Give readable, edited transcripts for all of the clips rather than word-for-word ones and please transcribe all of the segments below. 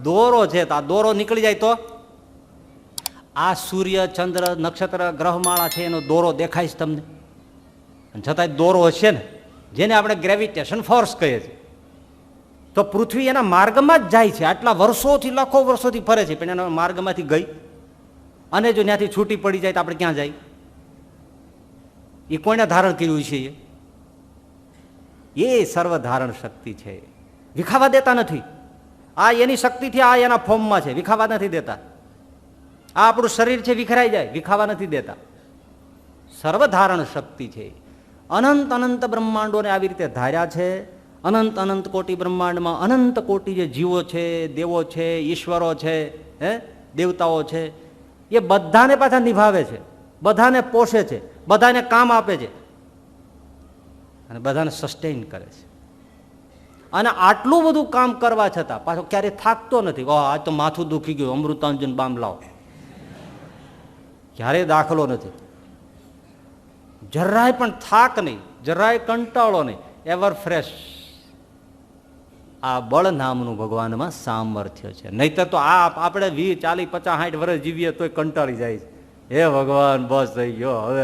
દોરો છે તો આ દોરો નીકળી જાય તો આ સૂર્ય ચંદ્ર નક્ષત્ર ગ્રહમાળા છે એનો દોરો દેખાય છે તમને, છતાંય દોરો હશે ને, જેને આપણે ગ્રેવિટેશન ફોર્સ કહીએ છીએ. તો પૃથ્વી એના માર્ગમાં જ જાય છે. આટલા વર્ષોથી લાખો વર્ષોથી ફરે છે, પણ એના માર્ગમાંથી ગઈ અને જો ત્યાંથી છૂટી પડી જાય તો આપણે ક્યાં જાય? એ કોઈને ધારણ કર્યું છે? એ સર્વધારણ શક્તિ છે, વિખાવા દેતા નથી. આ એની શક્તિથી આ એના ફોર્મમાં છે, વિખાવા નથી દેતા. આ આપણું શરીર છે, વિખરાઈ જાય, વિખાવા નથી દેતા. સર્વધારણ શક્તિ છે. અનંત અનંત બ્રહ્માંડોને આવી રીતે ધાર્યા છે. અનંત અનંત કોટી બ્રહ્માંડમાં અનંત કોટી જે જીવો છે, દેવો છે, ઈશ્વરો છે, દેવતાઓ છે, એ બધાને પાછા નિભાવે છે, બધાને પોષે છે, બધાને કામ આપે છે અને બધાને સસ્ટેઇન કરે છે. અને આટલું બધું કામ કરવા છતાં પાછો ક્યારેય થાકતો નથી. આજ તો માથું દુખી ગયું, અમૃતાંજન બામ લાવો, ક્યારેય દાખલો નથી. જરાય પણ થાક નહીં, જરાય કંટાળો નહીં, એવર ફ્રેશ. આ બળ નામનું ભગવાનમાં સામર્થ્ય છે. નહીતર તો આપણે 20, 40, 50, 60 વર્ષ જીવીએ તોય કંટાળી જાય છે. હે ભગવાન, બસ થઈ ગયો, હવે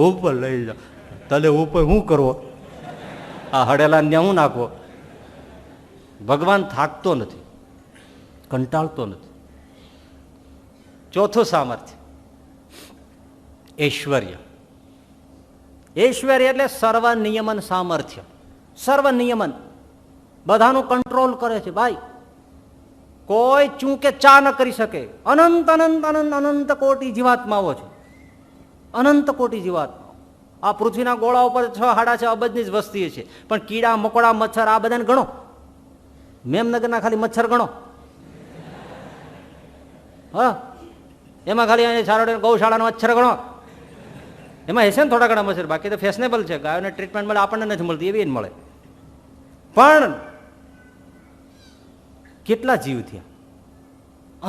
ઉપર લઈ જાઓ. તને ઉપર શું કરવો? આ હડેલા ને શું નાખવો? ભગવાન થાકતો નથી, કંટાળતો નથી. ચોથું સામર્થ્ય ઐશ્વર્ય. ઐશ્વર્ય એટલે સર્વ નિયમન સામર્થ્ય. સર્વ નિયમન, બધાનું કંટ્રોલ કરે છે ભાઈ. કોઈ ચૂકે ચા ન કરી શકે. અનંત અનંત અનંત અનંત કોટી જીવાત્માઓ છે, અનંત કોટી જીવાત્માઓ. આ પૃથ્વીના ગોળા ઉપર 6-6 અબજની જ વસ્તી છે, પણ કીડા મકોડા મચ્છર આ બધાને ગણો. મેમનગરના ખાલી મચ્છર ગણો. હા, એમાં ખાલી સારોડે ગૌશાળાનો મચ્છર ગણો. એમાં હશે ને થોડા ઘણા મચ્છર, બાકી તો ફેશનેબલ છે. ગાયોને ટ્રીટમેન્ટ મળે, આપણને નથી મળતી, એવી મળે. પણ કેટલા જીવ થયા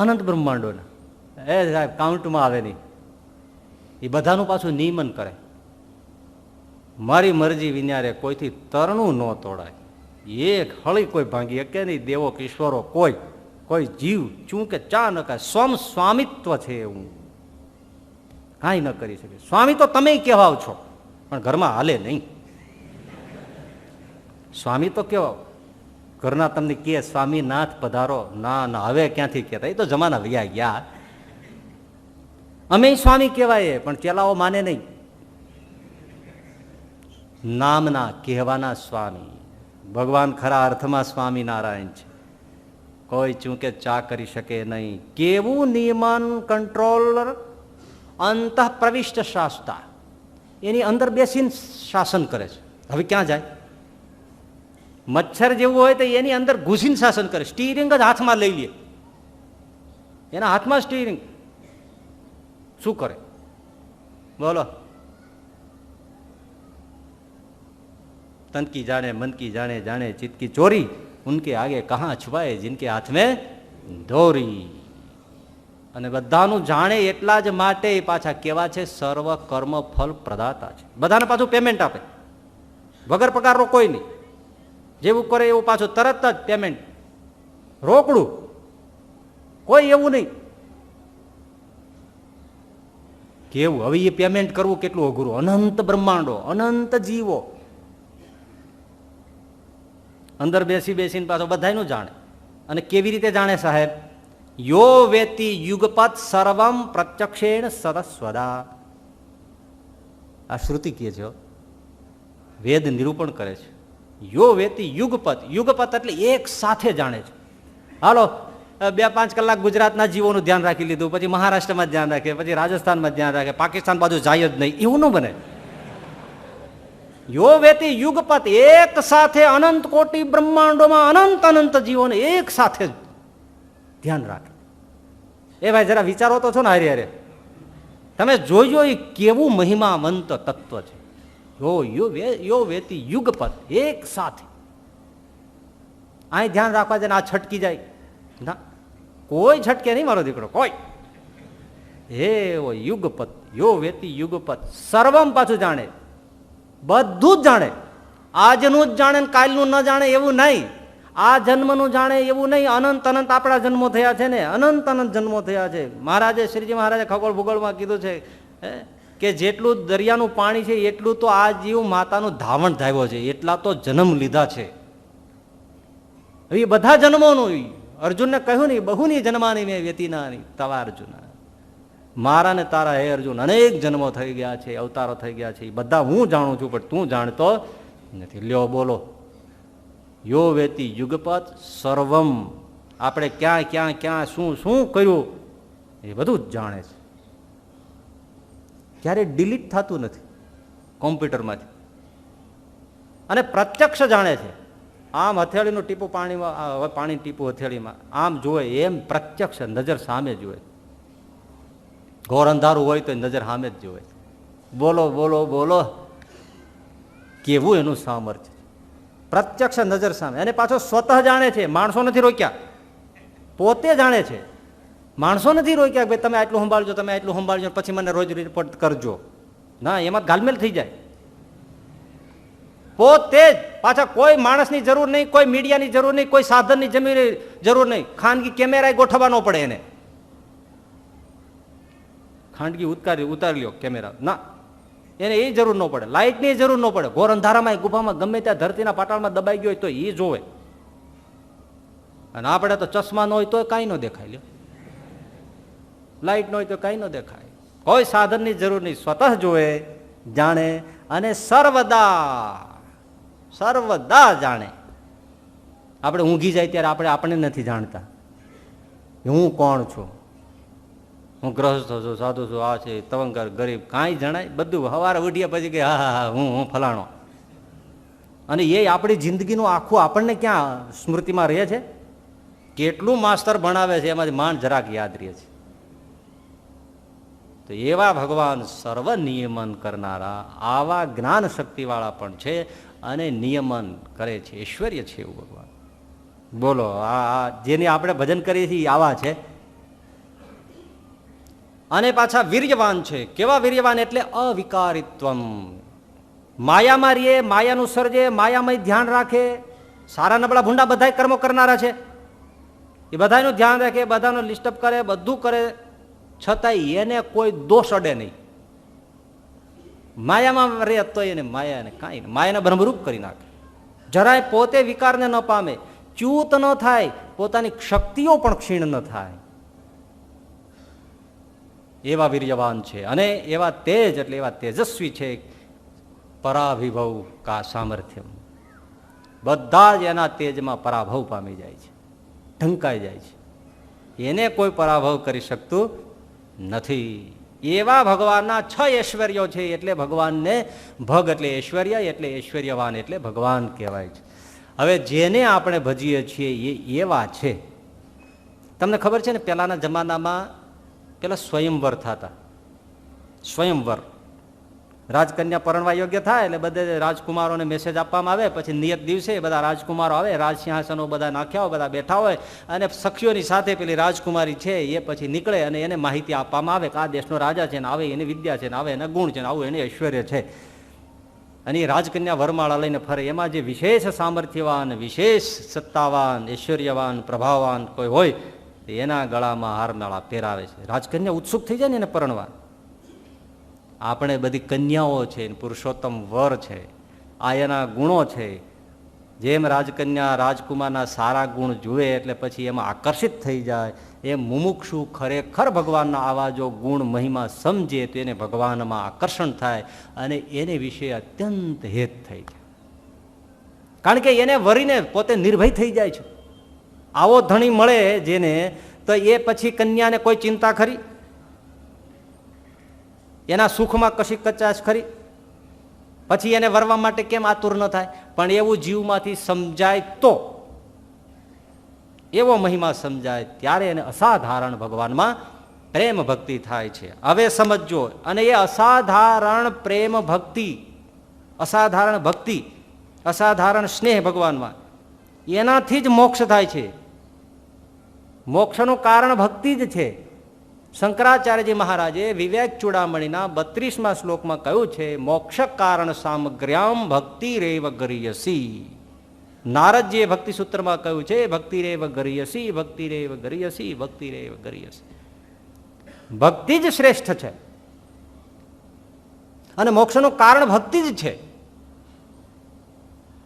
અનંત બ્રહ્માંડોના, એ સાહેબ કાઉન્ટમાં આવે નહીં. એ બધાનું પાછું નિયમન કરે. મારી મરજી વિનારે કોઈથી તરણું ન તોડાય, એક હળી કોઈ ભાંગી શકે નહીં. દેવો કે ઈશ્વરો કોઈ જીવ ચૂંકે ચા ન કરે. સ્વામિત્વ છે એવું, કાંઈ ન કરી શકે. સ્વામી તો તમે કહેવાવ છો, પણ ઘરમાં હાલે નહીં. સ્વામી તો કેવા, ઘરના તમને કહે સ્વામીનાથ પધારો, ના હવે ક્યાંથી કહેતા, એ તો જમાના વયા ગયા. અમે સ્વામી કહેવાય, પણ ચેલાઓ માને નહીં. નામના કહેવાના સ્વામી. ભગવાન ખરા અર્થમાં સ્વામિનારાયણ છે. કોઈ ચૂંકે ચા કરી શકે નહીં. કેવું નિયમન કંટ્રોલર, અંતઃ પ્રવિષ્ટ શાસ્તા, એની અંદર બેસીને શાસન કરે છે. હવે ક્યાં જાય? મચ્છર જેવું હોય તો એની અંદર ઘૂસીને શાસન કરે. સ્ટીરિંગ જ હાથમાં લઈ લે, એના હાથમાં સ્ટીરિંગ. શું કરે બોલો? તન કી જાણે મન કી જાણે, જાણે ચિત્ત કી ચોરી, ઉનકે આગે કહાં છુપાય જિનકે હાથ મેં દોરી. અને બધાનું જાણે એટલા જ માટે પાછા કેવા છે? સર્વ કર્મ ફલ પ્રદાતા છે. બધાને પાછું પેમેન્ટ આપે, વગર પગારનો કોઈ નહીં. જેવું કરે એવું પાછું તરત જ પેમેન્ટ, રોકડું, કોઈ એવું નહીં. કેવું હવે એ પેમેન્ટ કરવું કેટલું અઘરું. અનંત બ્રહ્માંડો, અનંત જીવો, અંદર બેસીને પાછો બધાનું જાણે. અને કેવી રીતે જાણે સાહેબ? યો વેતી યુગપત સર્વમ પ્રત્યક્ષેણ સરસ્વદા. આ શ્રુતિ કહે છે, વેદ નિરૂપણ કરે છે. યો વેતી યુગપત, યુગપત એટલે એક સાથે જાણે છે. હાલો 2-5 કલાક ગુજરાતના જીવોનું ધ્યાન રાખી લીધું, પછી મહારાષ્ટ્રમાં ધ્યાન રાખે, પછી રાજસ્થાનમાં ધ્યાન રાખે, પાકિસ્તાન બાજુ જાય જ નહીં, એવું ન બને. યો વેતી યુગપત, એક સાથે અનંત કોટી બ્રહ્માંડોમાં અનંત અનંત જીવોને એક સાથે જ ધ્યાન રાખે. એ ભાઈ જરા વિચારો તો છો ને, હારે તમે જોઈજો એ કેવું મહિમાવંત તત્વ છે. યો વેતી યુગપત, એક સાથે. અહીં ધ્યાન રાખવા જાય ને આ છટકી જાય ના, કોઈ છટકે નહીં મારો દીકરો, કોઈ. એવો યુગપત, યો વેતી યુગપત, સર્વમ પાછું જાણે, બધું જ જાણે. આજનું જ જાણે ને કાલનું ન જાણે એવું નહીં. આ જન્મનું જાણે એવું નહીં, અનંત અનંત આપણા જન્મો થયા છે ને, અનંત અનંત જન્મો થયા છે. મહારાજે શ્રીજી મહારાજે ખગોળ ભૂગોળમાં કીધું છે કે જેટલું દરિયાનું પાણી છે એટલું તો આ જીવ માતાનું ધાવણ ધાવ્યો છે, એટલા તો જન્મ લીધા છે. એ બધા જન્મોનું અર્જુનને કહ્યું નહીં, બહુની જન્માની મેં વ્યતિનાની તવા અર્જુન, મારા ને તારા હે અર્જુન અનેક જન્મો થઈ ગયા છે, અવતારો થઈ ગયા છે, એ બધા હું જાણું છું, પણ તું જાણતો નથી. લ્યો બોલો, યો વેતી યુગપત સર્વમ, આપણે ક્યાં ક્યાં ક્યાં શું શું કર્યું એ બધું જ જાણે છે. ક્યારે ડિલીટ થતું નથી કોમ્પ્યુટરમાંથી. અને પ્રત્યક્ષ જાણે છે. આમ હથેળીનું ટીપું પાણીમાં, પાણી ટીપું હથેળીમાં આમ જોવે એમ પ્રત્યક્ષ નજર સામે જોવે. ઘોર અંધારું હોય તો નજર સામે જ જોવે. બોલો બોલો બોલો, કેવું એનું સામર્થ્ય! પ્રત્યક્ષ નજર સામે. અને પાછો સ્વતઃ જાણે છે, માણસો નથી રોક્યા, પોતે જાણે છે. માણસો નથી રોક્યા ભાઈ તમે આટલું સંભાળજો, તમે આટલું સંભાળજો, પછી મને રોજ રિપોર્ટ કરજો. ના, એમાં ગાલમેલ થઈ જાય. પોતે જ પાછા કોઈ માણસની જરૂર નહીં, કોઈ મીડિયાની જરૂર નહીં, કોઈ સાધનની જમીનની જરૂર નહીં. ખાનગી કેમેરા ગોઠવવા ન પડે એને. ખાનગી ઉતારી લ્યો કેમેરા, ના, એને એ જરૂર ન પડે. લાઇટની જરૂર ન પડે. ઘોર અંધારામાં ગુફામાં ગમે ત્યાં ધરતીના પાટાળમાં દબાઈ ગયો હોય તો એ જોવે. અને આપણે તો ચશ્મા ન હોય તો કાંઈ ન દેખાય. લ્યો, લાઇટ ન હોય તો કાંઈ ન દેખાય. કોઈ સાધનની જરૂર નહીં, સ્વતઃ જોવે, જાણે, અને સર્વદા જાણે. આપણે ઊંઘી જાય ત્યારે આપણે નથી જાણતા હું કોણ છું, હું ગ્રહસ્થ છું, સાધુ છું, આ છે, તવંગર, ગરીબ, કાંઈ જણાય? બધું સવારે ઉઠીએ પછી કે હા હા હું ફલાણો. અને એ આપણી જિંદગીનું આખું આપણને ક્યાં સ્મૃતિમાં રહે છે? કેટલું માસ્તર ભણાવે છે એમાંથી માંડ જરાક યાદ રહે છે. તો એવા ભગવાન સર્વ નિયમન કરનારા, આવા જ્ઞાન શક્તિવાળા પણ છે અને નિયમન કરે છે. ઐશ્વર્ય છે એવું ભગવાન. બોલો, આ જેની આપણે ભજન કરીએ છીએ આવા છે. અને પાછા વીર્યવાન છે. કેવા વીર્યવાન? એટલે અવિકારિત્વમ. માયામાં રહીએ, માયાનું સર્જે, માયામય ધ્યાન રાખે. સારા નબળા ભૂંડા બધા કર્મો કરનારા છે, એ બધાનું ધ્યાન રાખે, બધાનું લિસ્ટઅપ કરે, બધું કરે, છતાંય એને કોઈ દોષ અડે નહીં. માયામાં રહે તો એને માયાને કાંઈ નહીં, માયાને બ્રહ્મરૂપ કરી નાખે. જરાય પોતે વિકારને ન પામે, ચ્યુત ન થાય, પોતાની શક્તિઓ પણ ક્ષીણ ન થાય. એવા વીર્યવાન છે. અને એવા તેજ એટલે એવા તેજસ્વી છે. પરાવિભવ કા સામર્થ્યમ. બધા જ એના તેજમાં પરાભવ પામી જાય છે, ઢંકાઈ જાય છે. એને કોઈ પરાભવ કરી શકતું નથી. એવા ભગવાનના 6 ઐશ્વર્યો છે. એટલે ભગવાનને ભગ એટલે ઐશ્વર્ય, એટલે ઐશ્વર્યવાન એટલે ભગવાન કહેવાય છે. હવે જેને આપણે ભજીએ છીએ એ એવા છે. તમને ખબર છે ને, પહેલાના જમાનામાં પેલા સ્વયંવર થતા. સ્વયંવર, રાજકન્યા પરણવા યોગ્ય થાય એટલે બધે રાજકુમારોને મેસેજ આપવામાં આવે. પછી નિયત દિવસે બધા રાજકુમારો આવે, રાજસિંહાસનો બધા નાખ્યા હોય, બધા બેઠા હોય, અને સખીઓની સાથે પેલી રાજકુમારી છે એ પછી નીકળે અને એને માહિતી આપવામાં આવે કે આ દેશનો રાજા છે ને આવે એની વિદ્યા છે ને આવે એના ગુણ છે ને આવું એને ઐશ્વર્ય છે. અને એ રાજકન્યા વરમાળા લઈને ફરે. એમાં જે વિશેષ સામર્થ્યવાન, વિશેષ સત્તાવાન, ઐશ્વર્યવાન, પ્રભાવવાન કોઈ હોય એના ગળામાં હારમાળા પહેરાવે છે. રાજકન્યા ઉત્સુક થઈ જાય ને એને પરણવા. આપણે બધી કન્યાઓ છે, પુરુષોત્તમ વર છે, આ એના ગુણો છે. જેમ રાજકન્યા રાજકુમારના સારા ગુણ જુએ એટલે પછી એમાં આકર્ષિત થઈ જાય, એમ મુમુક્ષુ ખરેખર ભગવાનના આવા જો ગુણ મહિમા સમજે તો એને ભગવાનમાં આકર્ષણ થાય અને એને વિશે અત્યંત હેત થઈ જાય. કારણ કે એને વરીને પોતે નિર્ભય થઈ જાય છે. આવો ધણી મળે જેને, તો એ પછી કન્યાને કોઈ ચિંતા ખરી? એના સુખમાં કશી કચાશ ખરી? પછી એને વરવા માટે કેમ આતુર ન થાય? પણ એવું જીવમાંથી સમજાય તો, એવો મહિમા સમજાય ત્યારે એને અસાધારણ ભગવાનમાં પ્રેમ ભક્તિ થાય છે. હવે સમજો. અને એ અસાધારણ પ્રેમ ભક્તિ, અસાધારણ ભક્તિ, અસાધારણ સ્નેહ ભગવાનમાં, એનાથી જ મોક્ષ થાય છે. મોક્ષનું કારણ ભક્તિ જ છે. શંકરાચાર્યજી મહારાજે વિવેક ચૂડામણીના 32મા શ્લોકમાં કહ્યું છે, મોક્ષ કારણ સામગ્ર્યામ ભક્તિ રેવ ગરીયસી. નારદજીએ ભક્તિ સૂત્રમાં કહ્યું છે, ભક્તિ રેવ ગરીયસી, ભક્તિ રેવ ગરીયસી, ભક્તિ રેવ ગરીયસી. ભક્તિ જ શ્રેષ્ઠ છે અને મોક્ષનું કારણ ભક્તિ જ છે.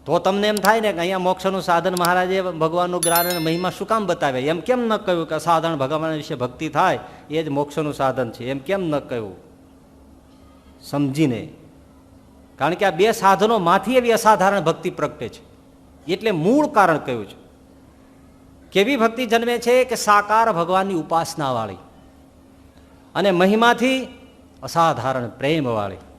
તો તમને એમ થાય ને કે અહીંયા મોક્ષનું સાધન મહારાજે ભગવાનનું જ્ઞાન અને મહિમા શું કામ બતાવે? એમ કેમ ન કહ્યું કે સાધારણ ભગવાન વિશે ભક્તિ થાય એ જ મોક્ષનું સાધન છે? એમ કેમ ન કહ્યું? સમજીને. કારણ કે આ બે સાધનોમાંથી એવી અસાધારણ ભક્તિ પ્રગટે છે, એટલે મૂળ કારણ કહ્યું છે. કેવી ભક્તિ જન્મે છે કે સાકાર ભગવાનની ઉપાસના વાળી અને મહિમાથી અસાધારણ પ્રેમ વાળી.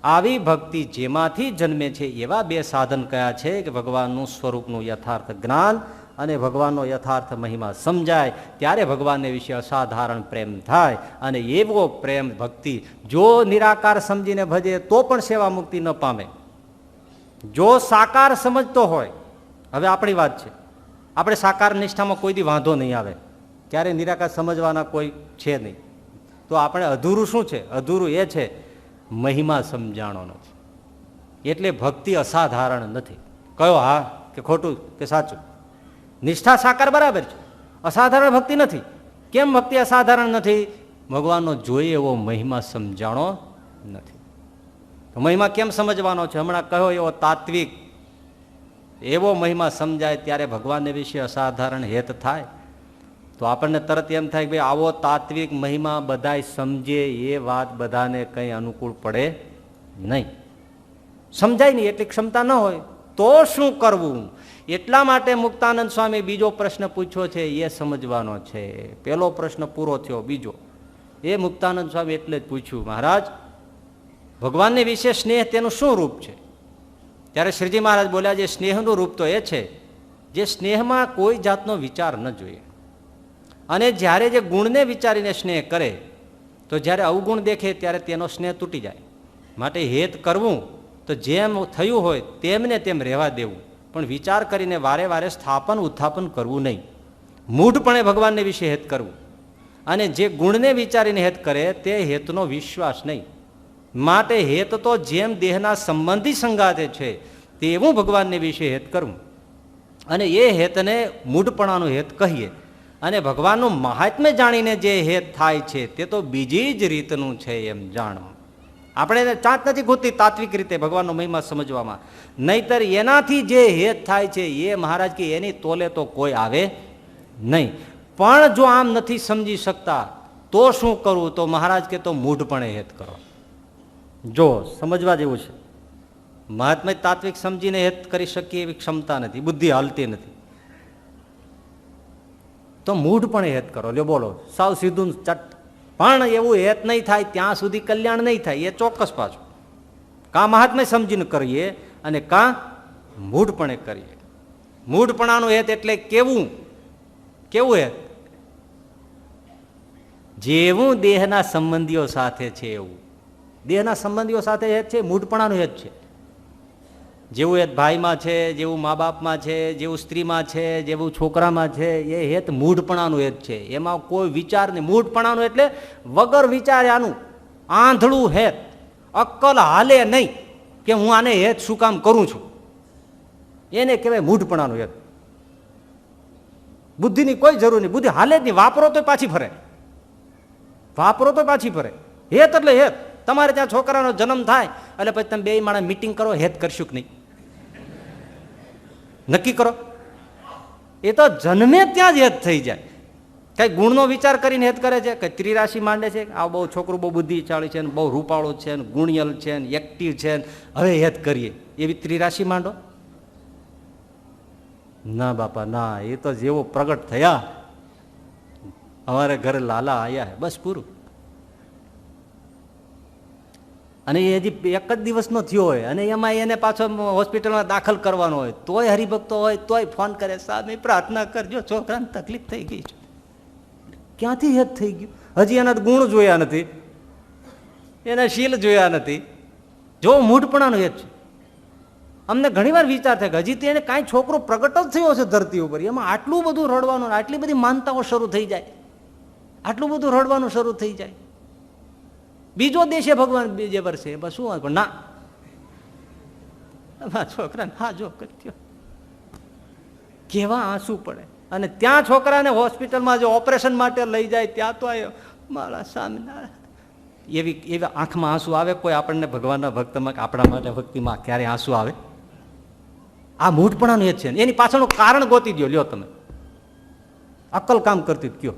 આવી ભક્તિ જેમાંથી જન્મે છે એવા બે સાધન કયા છે કે ભગવાનનું સ્વરૂપનું યથાર્થ જ્ઞાન અને ભગવાનનો યથાર્થ મહિમા સમજાય ત્યારે ભગવાનને વિશે અસાધારણ પ્રેમ થાય. અને એવો પ્રેમ ભક્તિ જો નિરાકાર સમજીને ભજે તો પણ સેવા મુક્તિ ન પામે. જો સાકાર સમજતો હોય, હવે આપણી વાત છે, આપણે સાકાર નિષ્ઠામાં કોઈ દી વાંધો નહીં આવે, ક્યારે નિરાકાર સમજવાના કોઈ છે નહીં. તો આપણે અધૂરું શું છે? અધૂરું એ છે મહિમા સમજાણો નથી. એટલે ભક્તિ અસાધારણ નથી. કયો હા કે ખોટું કે સાચું? નિષ્ઠા સાકાર બરાબર છે, અસાધારણ ભક્તિ નથી. કેમ ભક્તિ અસાધારણ નથી? ભગવાનનો જોઈએ એવો મહિમા સમજાણો નથી. તો મહિમા કેમ સમજવાનો છે? હમણાં કહ્યો એવો તાત્વિક એવો મહિમા સમજાય ત્યારે ભગવાનને વિશે અસાધારણ હેત થાય. તો આપણને તરત એમ થાય કે ભાઈ આવો તાત્વિક મહિમા બધાય સમજે એ વાત બધાને કંઈ અનુકૂળ પડે નહીં, સમજાય નહીં, એટલી ક્ષમતા ન હોય તો શું કરવું? એટલા માટે મુક્તાનંદ સ્વામી બીજો પ્રશ્ન પૂછ્યો છે, એ સમજવાનો છે. પહેલો પ્રશ્ન પૂરો થયો, બીજો એ મુક્તાનંદ સ્વામી એટલે જ પૂછ્યું, મહારાજ ભગવાનને વિશે સ્નેહ તેનું શું રૂપ છે? ત્યારે શ્રીજી મહારાજ બોલ્યા, જે સ્નેહનું રૂપ તો એ છે જે સ્નેહમાં કોઈ જાતનો વિચાર ન જોઈએ. અને જ્યારે જે ગુણને વિચારીને સ્નેહ કરે તો જ્યારે અવગુણ દેખે ત્યારે તેનો સ્નેહ તૂટી જાય. માટે હેત કરવું તો જેમ થયું હોય તેમને તેમ રહેવા દેવું, પણ વિચાર કરીને વારે વારે સ્થાપન ઉત્થાપન કરવું નહીં. મૂઢપણે ભગવાનને વિશે હેત કરવું અને જે ગુણને વિચારીને હેત કરે તે હેતનો વિશ્વાસ નહીં. માટે હેત તો જેમ દેહના સંબંધી સંગાતે છે તેવું ભગવાનને વિશે હેત કરવું, અને એ હેતને મૂઢપણાનું હેત કહીએ. અને ભગવાનનું મહાત્મ્ય જાણીને જે હેત થાય છે તે તો બીજી જ રીતનું છે એમ જાણવું. આપણે ચાંચ નથી ગોતી તાત્વિક રીતે ભગવાનનો મહિમા સમજવામાં, નહીતર એનાથી જે હેત થાય છે એ મહારાજ કે એની તોલે તો કોઈ આવે નહીં. પણ જો આમ નથી સમજી શકતા તો શું કરવું? તો મહારાજ કે તો મૂઢપણે હેત કરો. જો સમજવા જેવું છે, મહાત્મા તાત્વિક સમજીને હેત કરી શકીએ એવી ક્ષમતા નથી, બુદ્ધિ હાલતી નથી, તો મૂઢપણે હેત કરો. લ્યો બોલો, સાવ સીધું ચટ. પણ એવું હેત નહીં થાય ત્યાં સુધી કલ્યાણ નહીં થાય, એ ચોક્કસ પાછું. કાં મહાત્મા સમજીને કરીએ અને કાં મૂઢપણે કરીએ. મૂઢપણાનું હેત એટલે કેવું? કેવું હેત? જેવું દેહના સંબંધીઓ સાથે છે એવું. દેહના સંબંધીઓ સાથે હેત છે, મૂઢપણાનું હેત છે. જેવું હેત ભાઈમાં છે, જેવું મા બાપમાં છે, જેવું સ્ત્રીમાં છે, જેવું છોકરામાં છે, એ હેત મૂઢપણાનું હેત છે. એમાં કોઈ વિચાર નહીં. મૂઢપણાનું એટલે વગર વિચાર્યાનું આંધળું હેત, અક્કલ હાલે નહીં કે હું આને હેત શું કામ કરું છું, એને કહેવાય મૂઢપણાનું હેત. બુદ્ધિની કોઈ જરૂર નહીં, બુદ્ધિ હાલે જ નહીં. વાપરો તો પાછી ફરે, વાપરો તો પાછી ફરે. હેત એટલે હેત. તમારે ત્યાં છોકરાનો જન્મ થાય એટલે પછી તમે બે માણસ મીટિંગ કરો, હેત કરશું કે નહીં નક્કી કરો. એ તો જન્મે ત્યાં જ હેત થઈ જાય. કઈ ગુણનો વિચાર કરીને હેત કરે છે, કઈ ત્રિરાશિ માંડે છે, આ બહુ છોકરું બહુ બુદ્ધિશાળી છે, બહુ રૂપાળું છે, ગુણિયલ છે, એક્ટિવ છે, હવે હેત કરીએ એવી ત્રિરાશિ માંડો. ના બાપા ના, એ તો જેવો પ્રગટ થયા અમારે ઘરે લાલા આયા બસ પૂરું. અને એ હજી એક જ દિવસનો થયો હોય અને એમાં એને પાછો હોસ્પિટલમાં દાખલ કરવાનો હોય તોય હરિભક્તો હોય તોય ફોન કરે, સાહેબ પ્રાર્થના કરજો, છોકરાને તકલીફ થઈ ગઈ છે. ક્યાંથી હેત થઈ ગયું? હજી એના ગુણ જોયા નથી, એના શીલ જોયા નથી. જો મૂઢપણાનો હેત છે. અમને ઘણીવાર વિચાર થાય કે હજી તો એને કાંઈ છોકરો પ્રગટ જ થયો છે ધરતી ઉપર, એમાં આટલું બધું રડવાનું, આટલી બધી માનતાઓ શરૂ થઈ જાય, આટલું બધું રડવાનું શરૂ થઈ જાય. બીજો દેશે ભગવાન બીજે વર્ષે બસ શું, પણ ના છોકરાને હા જો કર્યો કેવા આંસુ પડે. અને ત્યાં છોકરાને હોસ્પિટલમાં જો ઓપરેશન માટે લઈ જાય ત્યાં તો મારા સામે એવી આંખમાં આંસુ આવે. કોઈ આપણને ભગવાનના ભક્તમાં આપણા માટે ભક્તિમાં ક્યારે આંસુ આવે? આ મૂઢપણાનું એ છે. એની પાછળનું કારણ ગોતી દો. લ્યો તમે અક્કલ કામ કરતી કયો.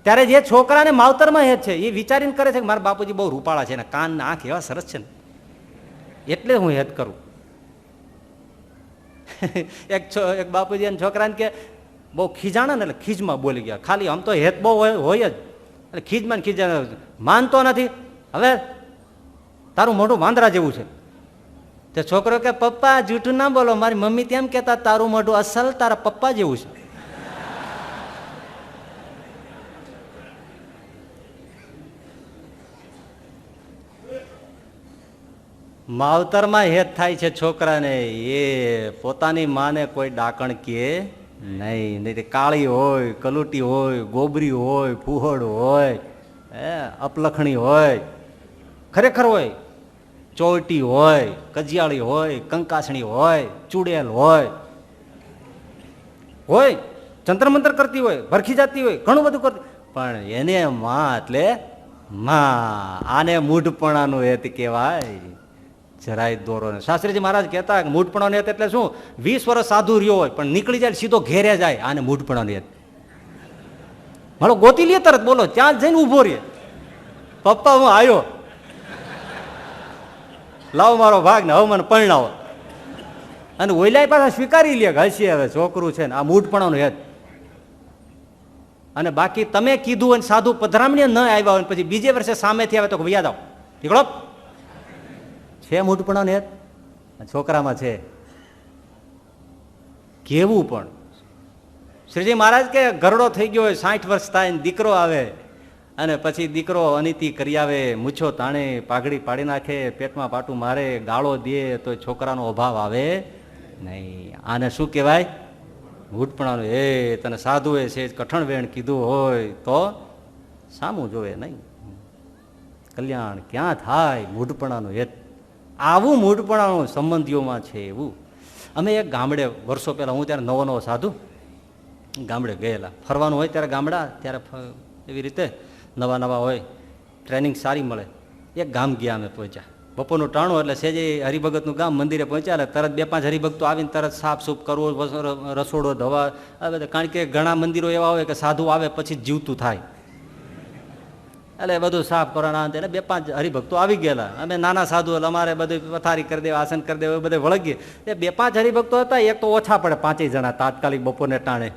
ત્યારે જે છોકરાને માવતરમાં હેત છે એ વિચારીને કરે છે કે મારા બાપુજી બહુ રૂપાળા છે ને કાન ને આંખ એવા સરસ છે ને એટલે હું હેત કરું. એક બાપુજી છોકરાને કે બહુ ખીજાણા ને એટલે ખીજમાં બોલી ગયા. ખાલી આમ તો હેત બહુ હોય જ એટલે ખીજમાં ખીજા માનતો નથી. હવે તારું મોઢું વાંદરા જેવું છે. તે છોકરો કે પપ્પા જૂઠું ના બોલો, મારી મમ્મી તેમ કહેતા તારું મોઢું અસલ તારા પપ્પા જેવું છે. માવતરમાં હેત થાય છે છોકરાને. એ પોતાની માને કોઈ ડાકણ કે નહીં. નહીં કાળી હોય, કલુટી હોય, ગોબરી હોય, ફૂહડ હોય, અપલખણી હોય, ખરેખર હોય, ચોટી હોય, કજિયાળી હોય, કંકાસણી હોય, ચૂડેલ હોય, જંતર કરતી હોય, ભરખી જતી હોય, ઘણું બધું કરતી. પણ એને માં એટલે માં. આને મૂઢપણાનું હેત કહેવાય. જરાય દોરો ને. શાસ્ત્રીજી મહારાજ કહેતા મૂઢપણાનું હેત એટલે શું? 20 વર્ષ સાધુ રહ્યો હોય પણ નીકળી જાય સીધો ઘેરે જાય, આને મૂઢપણાનું હેત. મારો ગોતી લે તરત, બોલો ત્યાં જઈને ઉભો રહે. પપ્પા હું આવ્યો, લાવો મારો ભાગ ને હવે મને પરણાવો. અને ઓઈલાય પાછા સ્વીકારી લે હસી હવે છોકરું છે ને. આ મૂઢપણાનું હેત. અને બાકી તમે કીધું અને સાધુ પધરામણી ન આવ્યા હોય પછી બીજે વર્ષે સામેથી આવે તો વ્યાજ આવો નીકળો. છે મૂઢપણાનું હેત છોકરામાં છે. કેવું પણ શ્રીજી મહારાજ કે ગરડો થઈ ગયો હોય 60 વર્ષ થાય ને દીકરો આવે અને પછી દીકરો અનિતિ કરી આવે, મૂછો તાણે, પાઘડી પાડી નાખે, પેટમાં પાટું મારે, ગાળો દે તો છોકરાનો અભાવ આવે નહીં. આને શું કહેવાય? મૂઢપણાનું. એ તને સાધુએ છે કઠણ વેણ કીધું હોય તો સામું જોવે નહીં. કલ્યાણ ક્યાં થાય? મૂઢપણાનું હેત. આવું મૂઢપણાનું સંબંધીઓમાં છે એવું. અમે એક ગામડે વર્ષો પહેલાં, હું ત્યારે નવો સાધુ ગામડે ગયેલા. ફરવાનું હોય ત્યારે ગામડા, ત્યારે એવી રીતે નવા હોય, ટ્રેનિંગ સારી મળે. એક ગામ ગયા અમે પહોંચ્યા. બપોરનું ટાણું એટલે સેજે હરિભગતનું ગામ, મંદિરે પહોંચ્યા એટલે તરત 2-5 હરિભક્તો આવીને તરત સાફ સૂફ કરવો, રસોડો ધોવા આવે. કારણ કે ઘણા મંદિરો એવા હોય કે સાધુ આવે પછી જ જીવતું થાય એટલે બધું સાફ કરવાના. એટલે 2-5 હરિભક્તો આવી ગયેલા. અમે નાના સાધુ એટલે અમારે બધું પથારી કરી દેવા, આસન કરી દેવા, બધે વળગીએ. એ 2-5 હરિભક્તો હતા. એક તો ઓછા પડે 5 જણા તાત્કાલિક બપોરને ટાણે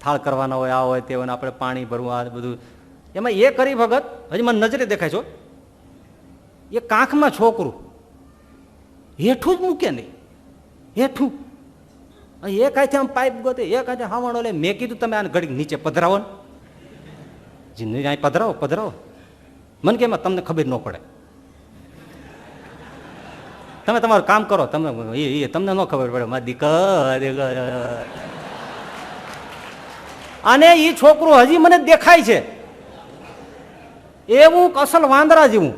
થાળ કરવાના હોય, આ હોય તે હોય, આપણે પાણી ભરવું, આ બધું. એમાં એક હરિભગત હજી મને નજરે દેખાય છો, એ કાંખમાં છોકરું હેઠું જ મૂકે નહીં, હેઠું. એક હાથે આમ પાઇપ ગોતે, એક હાથે હાવણો લે. મેં કીધું તમે આને ઘડીક નીચે પધરાવો ને. જી અહીં પધરાવો. મને કે એમાં તમને ખબર ન પડે, તમે તમારું કામ કરો, તમે તમને ન ખબર પડે. મારી દીકરા અને એ છોકરું હજી મને દેખાય છે એવું અસલ વાંદરા જેવું.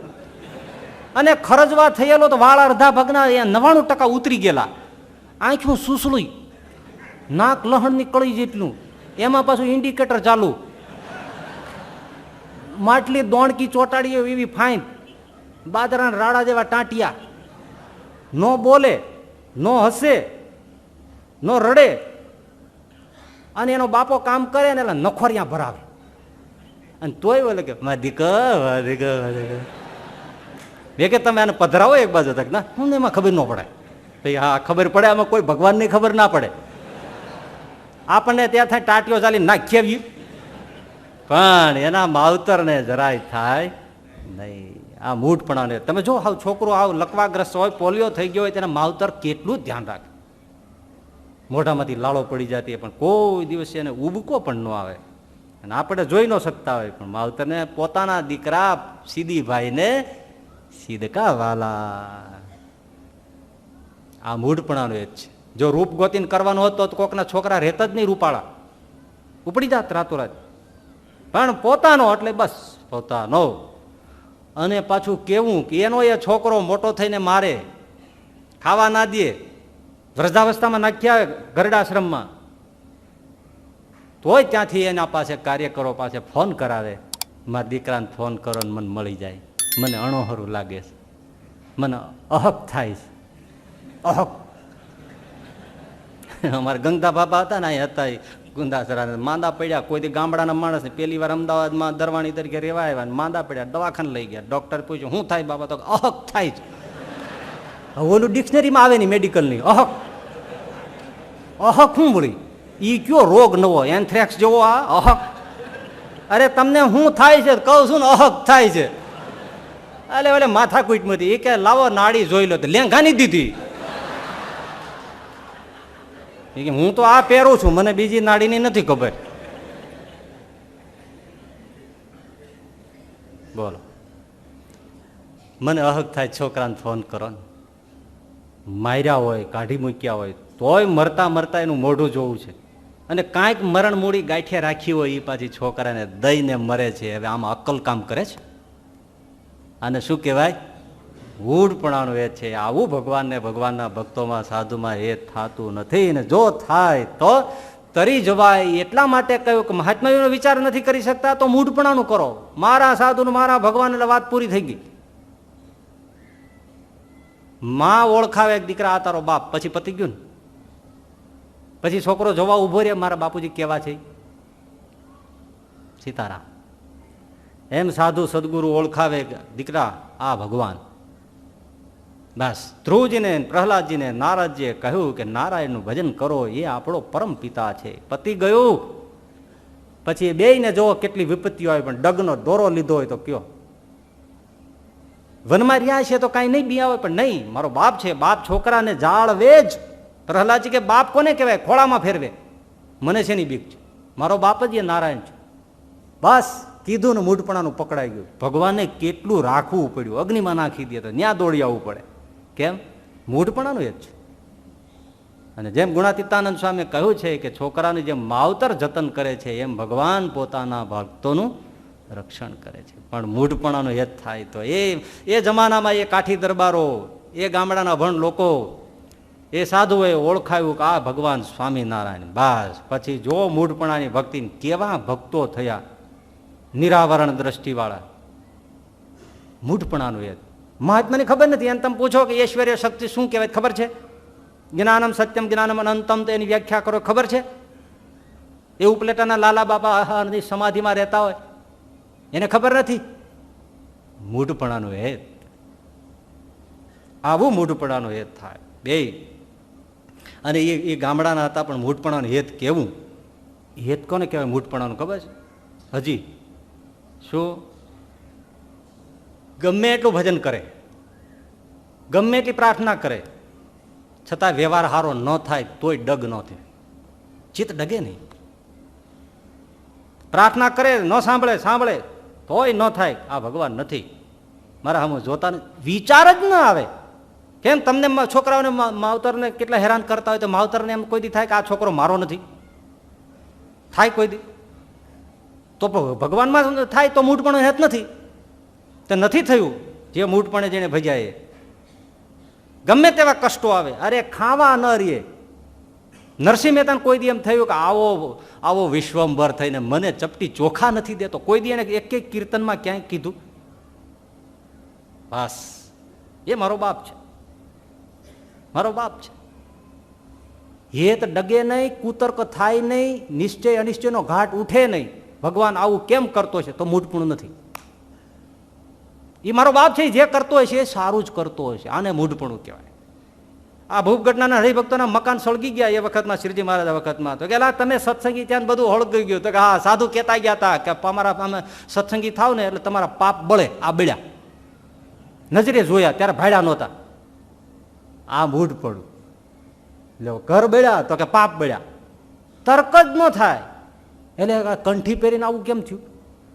અને ખરજવા થયેલો તો વાળ અડધા ભાગના 99% ઉતરી ગયેલા. આંખનું સુસલું, નાક લહણની કળી જેટલું, એમાં પાછું ઇન્ડિકેટર ચાલુ, માટલી દોણકી ચોટાડીઓ એવી ફાઈન, બાદરાના રાડા જેવા ટાંટિયા. નો બોલે, નો હસે, નો રડે. અને એનો બાપો કામ કરે ને એટલે નખોરિયા ભરાવે. અને તોય બોલે કે દીકરા મેં કે તમે આને પધરાવો એક બાજુ તક. ના હું એમાં ખબર ન પડે. ભાઈ હા ખબર પડે, આમાં કોઈ ભગવાનની ખબર ના પડે. આપણને ત્યાં થાય ટાટીઓ ચાલી નાખી આવ્યું, પણ એના માવતરને જરાય થાય નહીં. આ મૂઢપણાને તમે જો હાવ છોકરો આવ લકવાગ્રસ્ત હોય, પોલિયો થઈ ગયો હોય, તેના માવતર કેટલું ધ્યાન રાખે. મોઢામાંથી લાળો પડી જતી પણ કોઈ દિવસ એને ઉબકો પણ ન આવે. અને આપણે જોઈ ન શકતા હોય પણ માવતરને પોતાના દીકરા સીદીભાઈને સીધકા વાલા. આ મૂઢપણાનું એ જ છે. જો રૂપ ગોતીને કરવાનું હોત તો કોકના છોકરા રહેતા જ નહીં, રૂપાળા ઉપડી જાત રાતોરાત. પણ પોતાનો એટલે બસ પોતાનો. અને પાછું કેવું કે એનો એ છોકરો મોટો થઈને મારે, ખાવા ના દે, વૃદ્ધાવસ્થામાં નાખ્યા ગરડાશ્રમમાં, તોય ત્યાંથી એના પાસે કાર્યકરો પાસે ફોન કરાવે, મારા દીકરાને ફોન કરો ને મને મળી જાય, મને અણોહરું લાગે છે, મને અહક થાય છે, અહક. અમારા ગંગા બાબા હતા ને અહીં હતા ગુંદાસરા, માંદા પડ્યા, કોઈ ગામડાના માણસને પહેલી વાર અમદાવાદમાં દરવાણી તરીકે રહેવા આવ્યા, માંદા પડ્યા, દવાખાને લઈ ગયા. ડોક્ટર પૂછ્યું શું થાય બાબા? તો અહક થાય છે. ઓલું ડિક્શનરીમાં આવે ને મેડિકલની, અહક. અહક શું વળી? ઈ કયો રોગ નવો, એન્થ્રેક્સ જેવો આ અહક? અરે તમને શું થાય છે કહું છું ને, અહક થાય છે. અલે ઓલે માથાકૂટમાંથી એ કે લાવો નાડી જોઈ લો, તો લેંઘાની દીધી. હું તો આ પહેરું છું, મને બીજી નાડીની નથી ખબર. બોલો, મને અહક થાય છોકરાને ફોન કરો ને. માર્યા હોય, કાઢી મૂક્યા હોય, તોય મરતા મરતા એનું મોઢું જોવું છે. અને કાંઈક મરણ મૂડી ગાંઠિયા રાખી હોય એ પાછી છોકરાને દઈને મરે છે. હવે આમાં અક્કલ કામ કરે છે? આને શું કહેવાય? ઊડપણાનું એ છે. આવું ભગવાનને, ભગવાનના ભક્તોમાં, સાધુમાં એ થતું નથી. ને જો થાય તો તરી જવાય. એટલા માટે કહ્યું કે મહાત્માઓનો વિચાર નથી કરી શકતા તો મૂઢપણાનું કરો. મારા સાધુનું, મારા ભગવાન, એટલે વાત પૂરી થઈ ગઈ. માં ઓળખાવે દીકરા આ તારો બાપ, પછી પતી ગયું ને. પછી છોકરો જોવા ઉભો રહે, મારા બાપુજી કેવા છે. સીતારામ. એમ સાધુ સદગુરુ ઓળખાવે દીકરા આ ભગવાન. બસ ધ્રુવજીને, પ્રહલાદજીને નારદજીએ કહ્યું કે નારાયણનું ભજન કરો, એ આપણો પરમ પિતા છે. પતી ગયું. પછી એ બેયને જો કેટલી વિપત્તિઓ આવી, પણ ડગનો દોરો લીધો હોય તો કયો. વનમાં રહ્યા છે તો કાંઈ નહીં બિયા હોય, પણ નહીં, મારો બાપ છે, બાપ છોકરાને જાળવે જ. પ્રહલાદજી કે બાપ કોને કહેવાય? ખોળામાં ફેરવે. મને શેની બીક છે? મારો બાપ જ એ નારાયણ છે. બસ કીધું ને મૂઢપણાનું પકડાઈ ગયું. ભગવાને કેટલું રાખવું પડ્યું, અગ્નિમાં નાખી દે તો ત્યાં દોડી આવવું પડે. કેમ? મૂઢપણાનું એ જ છે. અને જેમ ગુણાતીતાનંદ સ્વામીએ કહ્યું છે કે છોકરાને જેમ માવતર જતન કરે છે, એમ ભગવાન પોતાના ભક્તોનું રક્ષણ કરે છે. પણ મૂઢપણાનું એ જ થાય તો એ જમાનામાં એ કાઠી દરબારો, એ ગામડાના ભણ લોકો, એ સાધુઓએ ઓળખાયું કે આ ભગવાન સ્વામિનારાયણ. બસ પછી જો મૂઢપણાની ભક્તિ, કેવા ભક્તો થયા, નિરાવરણ દ્રષ્ટિવાળા. મૂઢપણાનું એ મહાત્માની ખબર નથી. એને તમે પૂછો કે ઐશ્વર્ય શક્તિ શું કહેવાય, ખબર છે? જ્ઞાનમ સત્યમ જ્ઞાનમ અનંતમ, તો એની વ્યાખ્યા કરો, ખબર છે? એ ઉપલેટાના લાલા બાપા સમાધિમાં રહેતા હોય, એને ખબર નથી. મૂઢપણાનું હેત. આવું મૂઢપણાનું હેત થાય બે. અને એ ગામડાના હતા, પણ મૂઢપણાનું હેત કેવું? હેત કોને કહેવાય મૂઢપણાનું ખબર છે? હજી શું? ગમે એટલું ભજન કરે, ગમે એટલી પ્રાર્થના કરે, છતાં વ્યવહાર સારો ન થાય તોય ડગ ન થાય. ચિત્ત ડગે નહીં. પ્રાર્થના કરે, ન સાંભળે, સાંભળે તોય ન થાય. આ ભગવાન નથી, મારા સામે જોતા નથી. વિચાર જ ન આવે. કેમ? તમને છોકરાઓને, માવતરને કેટલા હેરાન કરતા હોય તો માવતરને એમ કોઈ દી થાય કે આ છોકરો મારો નથી? થાય કોઈ દી? તો ભગવાનમાં થાય તો મૂઢપણું હેત નથી. તો નથી થયું. જે મૂઢપણે જેને ભજ્યા એ ગમે તેવા કષ્ટો આવે, અરે ખાવા ન રહીએ. નરસિંહ મહેતાને કોઈ દી એમ થયું કે આવો વિશ્વંભર થઈને મને ચપટી ચોખા નથી દેતો? કોઈ દી એને એક એક કીર્તનમાં ક્યાંય કીધું? બસ એ મારો બાપ છે, મારો બાપ છે. હેત ડગે નહીં, કુતર્ક થાય નહીં, નિશ્ચય અનિશ્ચયનો ઘાટ ઉઠે નહીં. ભગવાન આવું કેમ કરતો છે? તો મૂઢપણું નથી. એ મારો બાપ છે, જે કરતો હોય છે એ સારું જ કરતો હોય છે. આને મૂઢપણું કહેવાય. આ ભૂપગઢના હરિભક્તોના મકાન સળગી ગયા એ વખતમાં, શ્રીજી મહારાજ વખતમાં. તો કે તમે સત્સંગી ત્યાં બધું હળગી ગયું. તો કે હા, સાધુ કહેતા ગયા હતા કે અમારા અમે સત્સંગી થાવ ને એટલે તમારા પાપ બળે. આ બળ્યા, નજરે જોયા ત્યારે ભાડ્યા નહોતા. આ મૂઢપણું. એટલે ઘર બળ્યા તો કે પાપ બળ્યા. તર્ક જ ન થાય. એટલે કંઠી પહેરીને આવું કેમ થયું?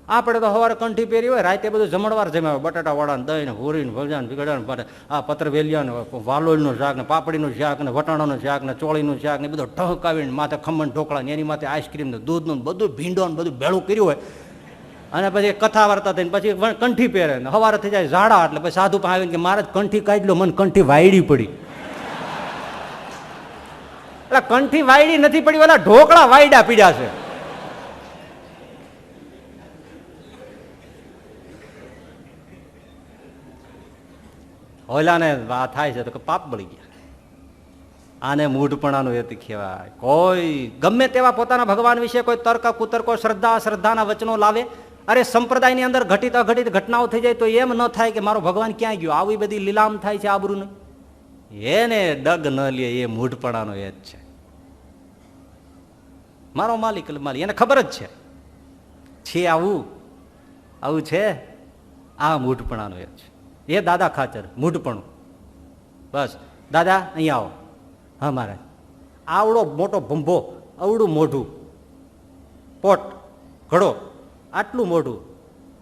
આપણે તો સવારે કંઠી પહેરી હોય, રાતે બધું જમણવાર જમ્યા હોય, બટાટા વડા, દહીં, હોરીને, ભજાન, ભીગડા, આ પત્રવેલિયા, વાલોળનું શાક ને, પાપડીનું શાક ને, વટાણાનું શાક ને, ચોળીનું શાક ને બધું ઢહકાવીને માથે ખમણ ઢોકળા ને, એની માથે આઈસ્ક્રીમ ને, દૂધનું બધું ભીંડો ને બધું ભેળું કર્યું હોય. અને પછી કથા વાર્તા થઈને પછી કંઠી પહેરે ને સવારે થઈ જાય ઝાડા. એટલે પછી સાધુ પણ આવીને કે મારે કંઠી કાઢી લો, મને કંઠી વાયડી પડી. એટલે કંઠી વાયડી નથી પડી, ઓલા ઢોકળા વાયડા પીડ્યા છે. ઓલાને આ થાય છે તો કે પાપ બળી ગયા. આને મૂઢપણાનું હેતુ કહેવાય. કોઈ ગમે તેવા પોતાના ભગવાન વિશે કોઈ તર્ક કુતર્કો શ્રદ્ધાના વચનો લાવે. અરે સંપ્રદાયની અંદર ઘટિત અઘટિત ઘટનાઓ થઈ જાય તો એમ ન થાય કે મારો ભગવાન ક્યાં ગયો. આવી બધી લીલામ થાય છે આબરૂને, એને ડગ ન લે, એ મૂઢપણાનો હેત છે. મારો માલિક એને ખબર જ છે આવું છે. આ મૂઢપણાનો હેત છે. એ દાદા ખાચર મૂઢપણું. બસ દાદા અહીંયા આવો. હા મહારાજ. આવડો મોટો ભંભો, અવડું મોઢું, પોટ ઘડો, આટલું મોઢું,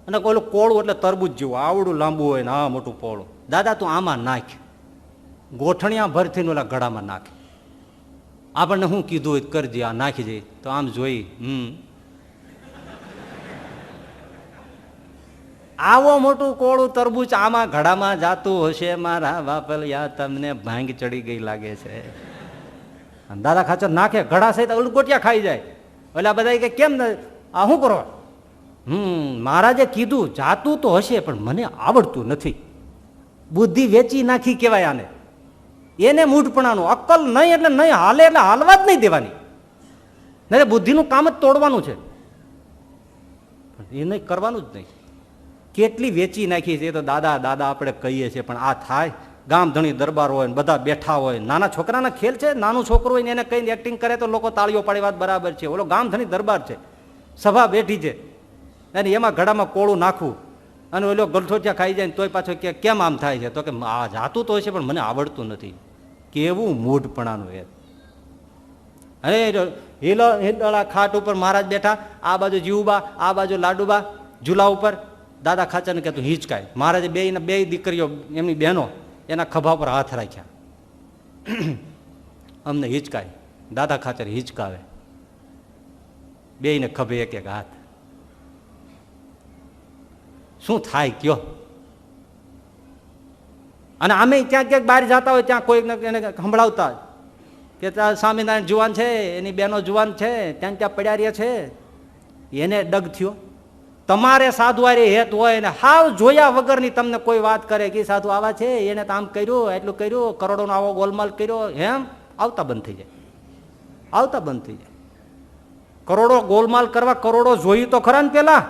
અને ઓલું કોળું એટલે તરબૂચ જેવું આવડું લાંબુ હોય ને આ મોટું પોળું. દાદા તું આમાં નાખ, ગોઠણિયા ભરથી ઓલા ગળામાં નાખ. આપણને શું કીધું હોય કરજે, આ નાખી જઈ તો આમ જોઈ આવો મોટું કોળું તરબૂચ આમાં ઘડામાં જાતું હશે. મારા વાપલિયા તમને ભાંગ ચડી ગઈ લાગે છે. દાદા ખાચર નાખે, ઘડા સહિત ઉલગોટિયા ખાઈ જાય. એટલે બધા કે કેમ આ શું કરો? મહારાજે કીધું જાતું તો હશે પણ મને આવડતું નથી. બુદ્ધિ વેચી નાખી કહેવાય આને. એને મૂઢપણાનું. અક્કલ નહીં એટલે નહીં, હાલે એટલે હાલવા જ નહીં દેવાની. નહીં બુદ્ધિનું કામ જ તોડવાનું છે, એ નહીં કરવાનું જ નહીં. કેટલી વેચી નાખી છે તો દાદા દાદા આપણે કહીએ છીએ, પણ આ થાય. ગામ ધણી દરબાર હોય ને બધા બેઠા હોય, નાના છોકરાના ખેલ છે. નાનું છોકરું હોય ને એને કઈ એક્ટિંગ કરે તો લોકો તાળીઓ પાડી, વાત બરાબર છે. ઓલો ગામ ધણી દરબાર છે, સભા બેઠી છે, અને એમાં ઘડામાં કોળું નાખવું અને ઓલો ગલઠોટિયા ખાઈ જાય તોય પાછો કે કેમ આમ થાય છે? તો કે આ જાતું તો હોય છે પણ મને આવડતું નથી. કેવું મૂઢપણાનું એ. અરે હિંડોળા ખાટ ઉપર મહારાજ બેઠા, આ બાજુ જીવુબા, આ બાજુ લાડુબા ઝૂલા ઉપર. દાદા ખાચરને કહેતું હિંચકાય. મહારાજે બે દીકરીઓ એમની બહેનો એના ખભા પર હાથ રાખ્યા. અમને હિંચકાય. દાદા ખાચર હિંચકાવે, બેયને ખભે એક એક હાથ. શું થાય કયો? અને અમે ક્યાંક ક્યાંક બહાર જતા હોય ત્યાં કોઈ એને સંભળાવતા કે ત્યાં સ્વામિનારાયણ જુવાન છે, એની બહેનો જુવાન છે, ત્યાં પડ્યા રહ્યા છે. એને ડગ થયો. તમારે સાધુ આરે હેત હોય ને હાવ જોયા વગરની તમને કોઈ વાત કરે કે સાધુ આવા છે, એને તો આમ કર્યું, એટલું કર્યું, કરોડોનો આવો ગોલમાલ કર્યો, એમ આવતા બંધ થઈ જાય. આવતા બંધ થઈ જાય. કરોડો ગોલમાલ કરવા કરોડો જોયું તો ખરા ને પેલા.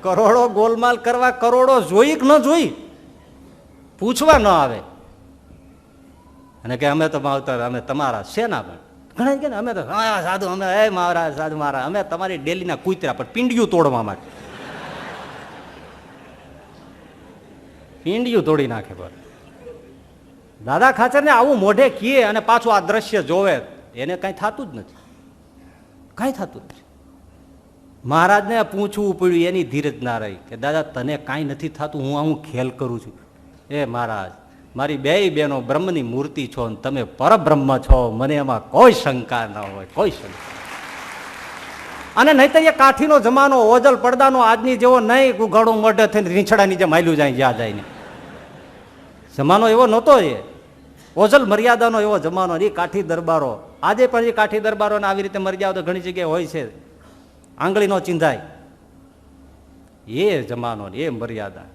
કરોડો ગોલમાલ કરવા કરોડો જોઈ કે ન જોઈ પૂછવા ન આવે. અને કે અમે તો માવતર, અમે તમારા શેના પણ ઘણા કે અમે તો સાધુ, અમે એ મારા સાધુ મારા, અમે તમારી ડેલીના કૂતરા પર પિંડિયું તોડવા માટે. પિંડિયું તોડી નાખે. પર દાદા ખાચરને આવું મોઢે કીએ અને પાછું આ દ્રશ્ય જોવે, એને કઈ થતું જ નથી. કઈ થતું નથી. મહારાજને પૂછવું પડ્યું, એની ધીરજ ના રહી કે દાદા તને કાંઈ નથી થતું, હું ખેલ કરું છું. એ મહારાજ મારી બે બહેનો બ્રહ્મની મૂર્તિ છો ને તમે પરબ્રહ્મ છો, મને એમાં કોઈ શંકા ન હોય, કોઈ શંકા. અને નહીતર એ કાઠીનો જમાનો, ઓજલ પડદાનો આજની જેવો નહીં, ઘણું મોઢે થઈને રીંછડાની જેમ હાલ્યું જાય જ્યાં જાય ને. જમાનો એવો નહોતો. એ ઓજલ મર્યાદાનો એવો જમાનો. એ કાઠી દરબારો આજે પણ એ કાઠી દરબારોને આવી રીતે મરી જાવ તો ઘણી જગ્યાએ હોય છે, આંગળી નો ચિંધાય. એ જમાનો, એ મર્યાદા.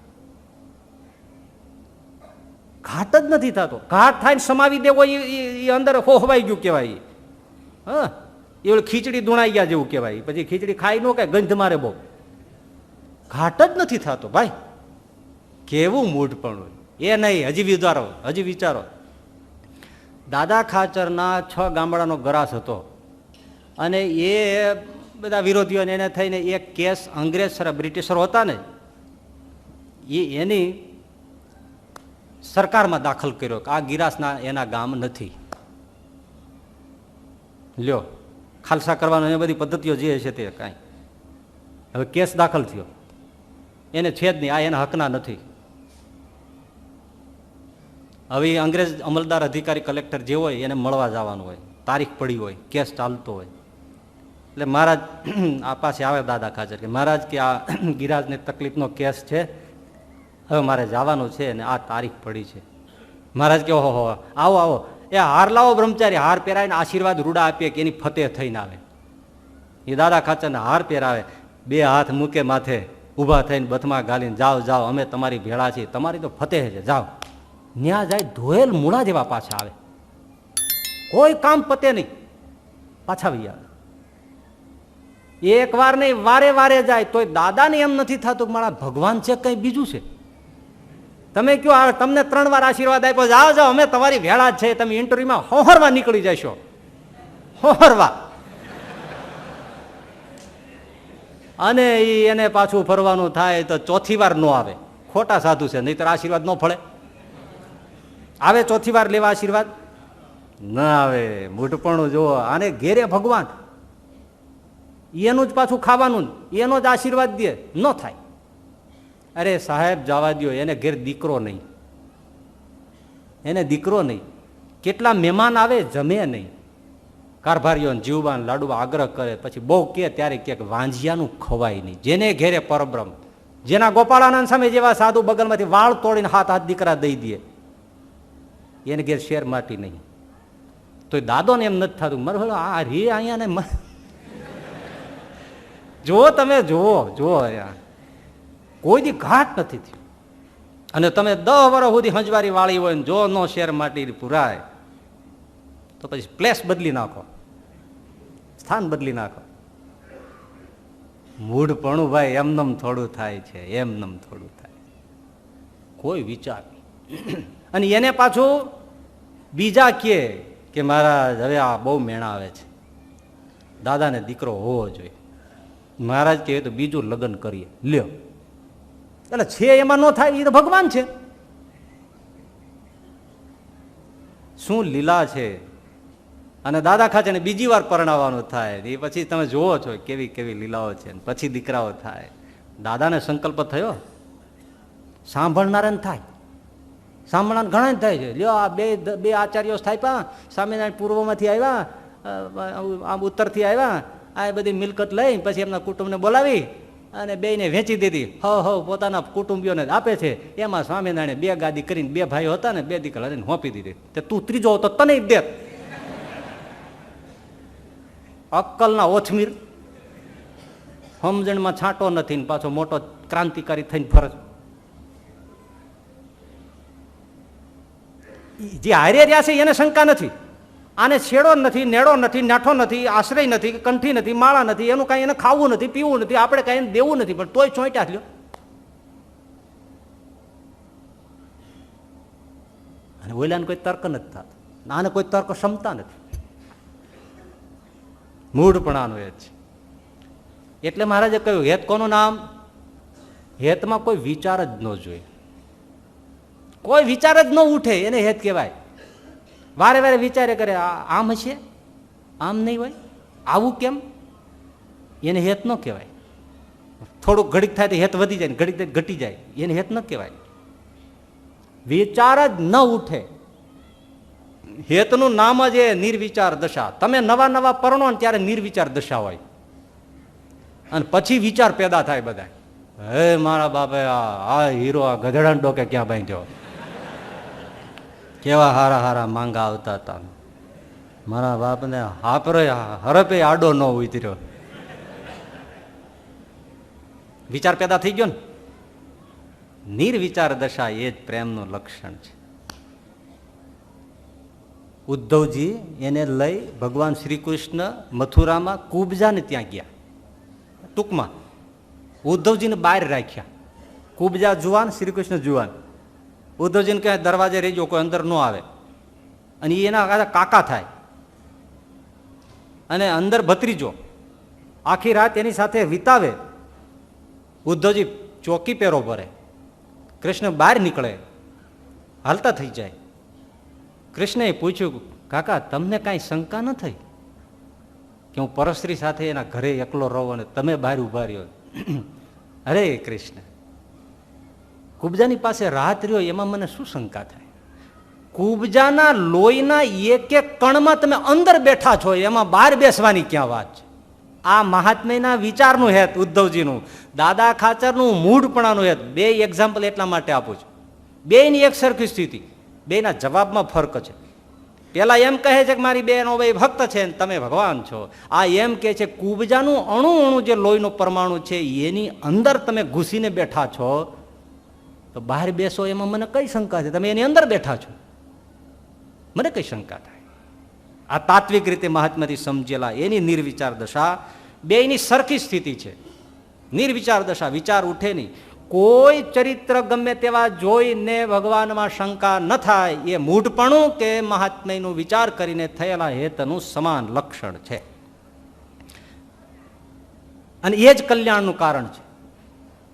ઘાટ જ નથી થતો. ઘાટ થાય ને સમાવી દેવો એ અંદર હોવાઈ ગયું કહેવાય. હા, એ ખીચડી દુણાઈ ગયા જેવું કહેવાય. પછી ખીચડી ખાઈ નો કે ગંધ મારે બહુ. ઘાટ જ નથી થતો ભાઈ. કેવું મૂઢપણું. એ નહીં, હજી વિચારો. દાદા ખાચરના 6 ગામડાનો ગ્રાસ હતો અને એ બધા વિરોધીઓને એને થઈને એક કેસ અંગ્રેજ બ્રિટિશરો હતા ને, એની સરકારમાં દાખલ કર્યો કે આ ગિરાસના એના ગામ નથી. લ્યો, ખાલસા કરવાનો એ બધી પદ્ધતિઓ જે છે તે કાંઈ. હવે કેસ દાખલ થયો, એને છે જ નહીં, આ એના હકના નથી. હવે અંગ્રેજ અમલદાર અધિકારી કલેક્ટર જે હોય એને મળવા જવાનું હોય, તારીખ પડી હોય, કેસ ચાલતો હોય. એટલે મહારાજ આ પાસે આવે દાદા ખાચર કે મહારાજ કે આ ગિરાજને તકલીફનો કેસ છે, હવે મારે જવાનું છે અને આ તારીખ પડી છે. મહારાજ કે ઓહો આવો આવો, એ હાર લાવો બ્રહ્મચારી, હાર પહેરાવીને આશીર્વાદ રૂડા આપીએ કે એની ફતેહ થઈને આવે. એ દાદા ખાચરને હાર પહેરાવે, બે હાથ મૂકે માથે, ઊભા થઈને બથમાં ગાલીને જાઓ જાઓ અમે તમારી ભેળા છીએ, તમારી તો ફતેહ છે, જાઓ. ન્યા જાય ધોયેલ મૂળા જેવા પાછા આવે, કોઈ કામ પતે નહીં, પાછા આવી આવે. એક વાર નહીં વારે વારે જાય તોય દાદાને એમ નથી થતું કે મારા ભગવાન છે કઈ બીજું છે. તમે કયો તમને 3 વાર આશીર્વાદ આપ્યો, જાઓ જાઓ અમે તમારી ભેળા જ છે, તમે ઇન્ટરવ્યુમાં હોહરવા નીકળી જશો, હોહરવા. અને એને પાછું ફરવાનું થાય તો ચોથી વાર ન આવે, ખોટા સાધુ છે, નહીતર આશીર્વાદ ન ફળે. આવે ચોથી વાર લેવા આશીર્વાદ ના આવે. મૂઢપણું જુઓ, આને ઘેરે ભગવાન, એનું જ પાછું ખાવાનું, એનો જ આશીર્વાદ દે, ન થાય. અરે સાહેબ જવા દો, એને ઘેર દીકરો નહીં, એને દીકરો નહીં. કેટલા મહેમાન આવે જમે નહીં, કારભારીઓ જીવબાન લાડુબા આગ્રહ કરે, પછી બહુ કે ત્યારે કે વાંજિયાનું ખવાય નહીં. જેને ઘેરે પરબ્રહ્મ, જેના ગોપાળાનંદ સામે જેવા સાધુ બગલમાંથી વાળ તોડીને હાથ દીકરા દઈ દે, એને ઘેર શેર માટી નહીં. તો દાદોને એમ નથી થતું મારે આ રે અહીંયા ને જુઓ, તમે જુઓ જુઓ, કોઈ દી ઘાટ નથી થયું. અને તમે 10 વર્ષ સુધી હંજવારી વાળી હોય ને જો નો શેર માટી પુરાય તો પછી પ્લેસ બદલી નાખો, સ્થાન બદલી નાખો. મૂઢપણું ભાઈ એમનેમ થોડું થાય છે, એમનેમ થોડું થાય, કોઈ વિચાર નહીં. અને એને પાછું બીજા કે મહારાજ હવે આ બહુ મેણા આવે છે, દાદાને દીકરો હોવો જોઈએ. મહારાજ કહે તો બીજું લગ્ન કરીએ, લ્યો. એટલે છે એમાં ન થાય એ તો ભગવાન છે. શું લીલા છે. અને દાદા ખાચરને બીજી વાર પરણાવવાનું થાય, એ પછી તમે જુઓ છો કેવી કેવી લીલાઓ છે. પછી દીકરાઓ થાય. દાદાને સંકલ્પ થયો, સાંભળનારાને થાય, સાંભળનાર ઘણા થાય છે. લ્યો આ બે આચાર્યો સ્થાપ્યા, સ્વામિનારાયણ પૂર્વમાંથી આવ્યા, આમ ઉત્તરથી આવ્યા, આ બધી મિલકત લઈ પછી એમના કુટુંબને બોલાવી અને બેયને વેચી દીધી. પોતાના કુટુંબીઓને આપે છે. એમાં સ્વામિનારાયણ 2 ગાદી કરીને 2 ભાઈઓ હતા ને 2 દીકરા લઈને હોપી દીધી. તે તું ત્રીજો તો તને જ દે. અક્કલના ઓછમીર, સમજણમાં છાંટો નથી ને પાછો મોટો ક્રાંતિકારી થઈને ફરજ. જે હારે રહ્યા છે એને શંકા નથી, આને છેડો નથી, નેડો નથી, નાઠો નથી, આશ્રય નથી, કંઠી નથી, માળા નથી, એનું કાંઈ એને ખાવું નથી, પીવું નથી, આપણે કાંઈ એને દેવું નથી, પણ તોય ચોંટ્યા લ્યો. અને ઓલાને કોઈ તર્ક નથી થતો, આને કોઈ તર્ક ક્ષમતા નથી. મૂઢપણાનું એ છે. એટલે મહારાજે કહ્યું હેત કોનું નામ? હેતમાં કોઈ વિચાર જ ન જોઈએ, કોઈ વિચાર જ ન ઉઠે એને હેત કહેવાય. વારે વારે વિચારે કરે, આમ હશે, આમ નહીં હોય, આવું કેમ, એને હેત ન કહેવાય. થોડુંક ઘડીક થાય તો હેત વધી જાય, ઘડીક થાય ઘટી જાય, એને હેત ન કહેવાય. વિચાર જ ન ઉઠે. હેતનું નામ જ એ નિર્વિચાર દશા. તમે નવા પરણો ને ત્યારે નિર્વિચાર દશા હોય, અને પછી વિચાર પેદા થાય બધા. હે મારા બાપે આ હીરો આ ગધેડા ડોકે ક્યાં બાંધ્યો, કેવા હારા હારા માંગા આવતા હતા, મારા બાપને હરપે આડો ન ઉતર્યો. વિચાર પેદા થઈ ગયો ને. નિર્વિચાર દશા એ જ પ્રેમનું લક્ષણ છે. ઉદ્ધવજી એને લઈ ભગવાન શ્રી કૃષ્ણ મથુરામાં કુબજાને ત્યાં ગયા. ટૂંકમાં ઉદ્ધવજીને બહાર રાખ્યા. કુબજા જુવાન, શ્રી કૃષ્ણ જુવાન. ઉદ્ધવજીને કહે દરવાજે રહેજો, કોઈ અંદર ન આવે. અને એના કાકા થાય, અને અંદર ભત્રીજો. આખી રાત એની સાથે વિતાવે. ઉદ્ધવજી ચોકી પહેરો ભરે, કૃષ્ણ બહાર નીકળે, હાલતા થઈ જાય. કૃષ્ણએ પૂછ્યું, કાકા તમને કાંઈ શંકા ન થઈ કે હું પરસ્ત્રી સાથે એના ઘરે એકલો રહું અને તમે બહાર ઉભા રહ્યો? અરે કૃષ્ણ, કુબજાની પાસે રાત રહ્યો એમાં મને શું શંકા થાય? કુબજાના લોહીના એક એક કણમાં તમે અંદર બેઠા છો, એમાં બહાર બેસવાની ક્યાં વાત છે? આ મહાત્મ્યના વિચારનું હેત ઉદ્ધવજીનું, દાદા ખાચરનું મૂઢપણાનું હેત. બે એક્ઝામ્પલ એટલા માટે આપું છું, બેની એક સરખી સ્થિતિ. બેના જવાબમાં ફરક છે. પેલા એમ કહે છે કે મારી બેનો ભાઈ ભક્ત છે ને તમે ભગવાન છો. આ એમ કહે છે કુબજાનું અણુ અણુ જે લોહીનું પરમાણુ છે એની અંદર તમે ઘૂસીને બેઠા છો, તો બહાર બેસો એમાં મને કઈ શંકા છે? તમે એની અંદર બેઠા છો, મને કઈ શંકા થાય? આ તાત્વિક રીતે મહાત્માથી સમજેલા એની નિર્વિચાર દશા બેયની સરખી સ્થિતિ છે. નિર્વિચાર દશા, વિચાર ઉઠે નહીં. કોઈ ચરિત્ર ગમે તેવા જોઈને ભગવાનમાં શંકા ન થાય એ મૂઢપણું કે મહાત્મ્યનું વિચાર કરીને થયેલા હેતનું સમાન લક્ષણ છે. અને એ જ કલ્યાણનું કારણ છે.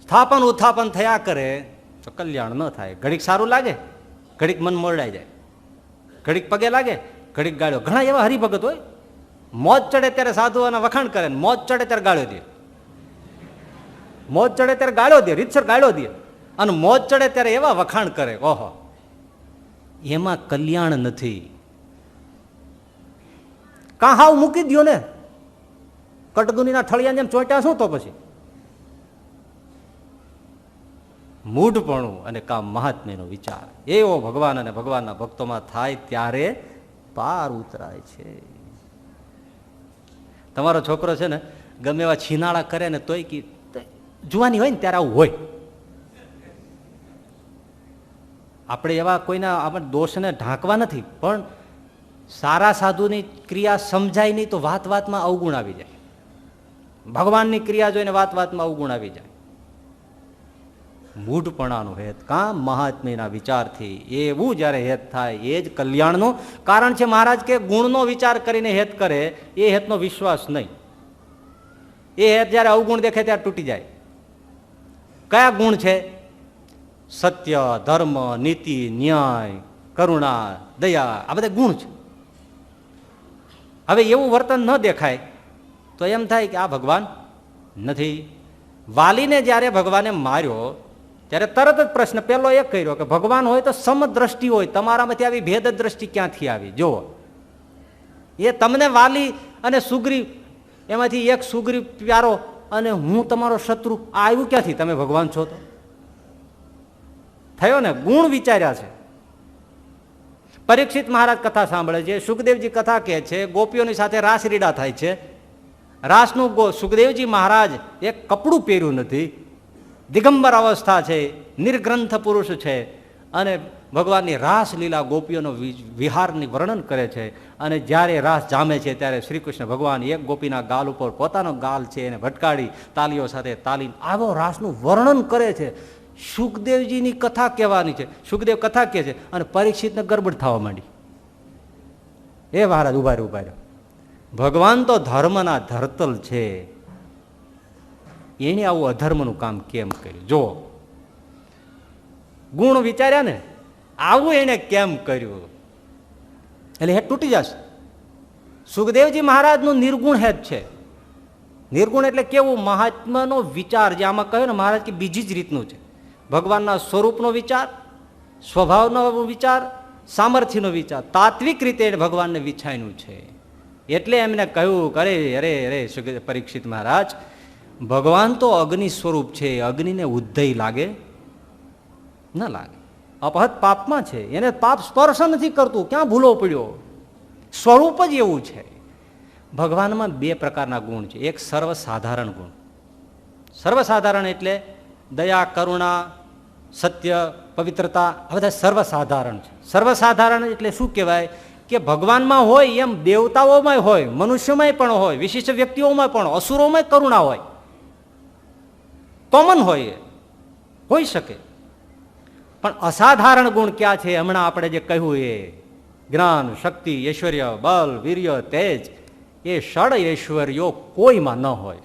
સ્થાપન ઉત્થાપન થયા કરે તો કલ્યાણ ન થાય. ઘડીક સારું લાગે, ઘડીક મન મોરડાઈ જાય, ઘડીક પગે લાગે, ઘડીક ગાળ્યો. ઘણા એવા હરિભગત હોય, મોજ ચડે ત્યારે સાધુઓના વખાણ કરે, મોજ ચડે ત્યારે ગાળ્યો દે. મોજ ચડે ત્યારે ગાળ્યો દે, રીતસર ગાળ્યો દે, અને મોજ ચડે ત્યારે એવા વખાણ કરે. ઓહો, એમાં કલ્યાણ નથી. કાં હાવ મૂકી દો ને, કટદુનીના ઠળિયા જેમ ચોંટ્યા શું તો પછી? મૂઢપણું અને કામ મહાત્મ્યનો વિચાર એવો ભગવાન અને ભગવાનના ભક્તોમાં થાય ત્યારે પાર ઉતરાય છે. તમારો છોકરો છે ને ગમે એવા છીનાળા કરે ને તોય કે જુવાની હોય ને ત્યારે આવું હોય. આપણે એવા કોઈના આપણે દોષને ઢાંકવા નથી, પણ સારા સાધુની ક્રિયા સમજાય નહીં તો વાત વાતમાં અવગુણ આવી જાય. ભગવાનની ક્રિયા જોઈને વાત વાતમાં અવગુણ આવી જાય. મૂઢપણાનું હેત કાં મહાત્મ્યના વિચારથી એવું જ્યારે હેત થાય એ જ કલ્યાણનું કારણ છે. મહારાજ કે ગુણનો વિચાર કરીને હેત કરે એ હેતનો વિશ્વાસ નહીં. એ હેત જ્યારે અવગુણ દેખે ત્યારે તૂટી જાય. કયા ગુણ છે? સત્ય, ધર્મ, નીતિ, ન્યાય, કરુણા, દયા, આ બધા ગુણ છે. હવે એવું વર્તન ન દેખાય તો એમ થાય કે આ ભગવાન નથી. વાલીને જ્યારે ભગવાને માર્યો ત્યારે તરત જ પ્રશ્ન પહેલો એ કર્યો કે ભગવાન હોય તો સમદ્રષ્ટિ હોય, તમારામાંથી આવી ભેદ દ્રષ્ટિ ક્યાંથી આવી? જુઓ, એ તમને વાલી અને સુગ્રીવ એમાંથી એક સુગ્રીવ પ્યારો અને હું તમારો શત્રુ, આ આવ્યું ક્યાંથી? તમે ભગવાન છો તો થયો ને. ગુણ વિચાર્યા છે. પરીક્ષિત મહારાજ કથા સાંભળે છે, સુખદેવજી કથા કહે છે, ગોપીઓની સાથે રાસ રીડા થાય છે. રાસનું સુખદેવજી મહારાજ એક કપડું પહેર્યું નથી, દિગંબર અવસ્થા છે, નિર્ગ્રંથ પુરુષ છે, અને ભગવાનની રાસ લીલા ગોપીઓનો વિહારની વર્ણન કરે છે. અને જ્યારે રાસ જામે છે ત્યારે શ્રી કૃષ્ણ ભગવાન એક ગોપીના ગાલ ઉપર પોતાનો ગાલ છે એને ભટકાડી તાલીઓ સાથે તાલીમ આવો રાસનું વર્ણન કરે છે. સુખદેવજીની કથા કહેવાની છે, સુખદેવ કથા કહે છે અને પરીક્ષિતને ગરબડ થવા માંડી. એ મહારાજ ઉભા રહ્યો, ભગવાન તો ધર્મના ધરતલ છે, એને આવું અધર્મનું કામ કેમ કર્યું? જો ગુણ વિચાર્યા ને, આવું એને કેમ કર્યું? એટલે હેત તૂટી જશે. સુખદેવજી મહારાજનું નિર્ગુણ હેત છે. નિર્ગુણ એટલે કેવું? મહાત્માનો વિચાર, જે આમાં કહ્યું ને મહારાજ કે બીજી જ રીતનું છે. ભગવાનના સ્વરૂપનો વિચાર, સ્વભાવનો વિચાર, સામર્થ્યનો વિચાર, તાત્વિક રીતે ભગવાનને વિછાયનું છે. એટલે એમને કહ્યું અરે અરે અરે પરીક્ષિત મહારાજ, ભગવાન તો અગ્નિ સ્વરૂપ છે, અગ્નિને ઉદ્ધય લાગે ન લાગે? અપહત પાપમાં છે, એને પાપ સ્પર્શ નથી કરતું, ક્યાં ભૂલો પડ્યો? સ્વરૂપ જ એવું છે. ભગવાનમાં બે પ્રકારના ગુણ છે. એક સર્વસાધારણ ગુણ. સર્વસાધારણ એટલે દયા, કરુણા, સત્ય, પવિત્રતા, આ બધા સર્વસાધારણ છે. સર્વસાધારણ એટલે શું કહેવાય? કે ભગવાનમાં હોય એમ દેવતાઓમાં હોય, મનુષ્યોમાં પણ હોય, વિશિષ્ટ વ્યક્તિઓમાં પણ, અસુરોમાં કરુણા હોય, કોમન હોય, હોઈ શકે. પણ અસાધારણ ગુણ ક્યાં છે? હમણાં આપણે જે કહ્યું એ જ્ઞાન, શક્તિ, ઐશ્વર્ય, બલ, વીર્ય, તેજ, એ ષડ ઐશ્વર્યો કોઈમાં ન હોય.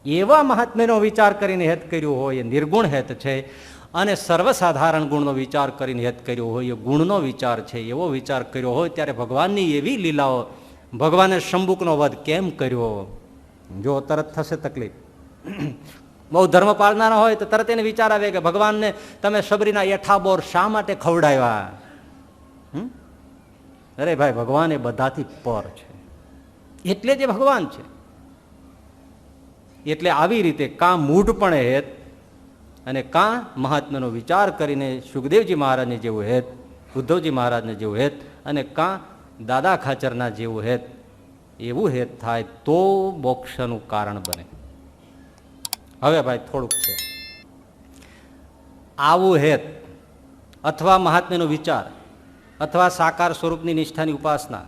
એવા મહાત્મ્યનો વિચાર કરીને હેત કર્યું હોય એ નિર્ગુણ હેત છે. અને સર્વસાધારણ ગુણનો વિચાર કરીને હેત કર્યો હોય એ ગુણનો વિચાર છે. એવો વિચાર કર્યો હોય ત્યારે ભગવાનની એવી લીલાઓ, ભગવાને શંભુકનો વધ કેમ કર્યો? જો તરત થશે તકલીફ. બહુ ધર્મ પાળનારા હોય તો તરત એને વિચાર આવે કે ભગવાનને તમે શબરીના એઠાબોર શા માટે ખવડાવ્યા? અરે ભાઈ, ભગવાન એ બધાથી પર છે, એટલે જ એ ભગવાન છે. એટલે આવી રીતે કાં મૂઢપણે હેત અને કાં મહાત્માનો વિચાર કરીને સુખદેવજી મહારાજને જેવું હેત ઉદ્ધવજી મહારાજને જેવું હેત અને કાં દાદા ખાચરના જેવું હેત, એવું હેત થાય તો મોક્ષનું કારણ બને. હવે ભાઈ થોડુંક છે, આવું હેત અથવા મહાત્મ્યનો વિચાર અથવા સાકાર સ્વરૂપની નિષ્ઠાની ઉપાસના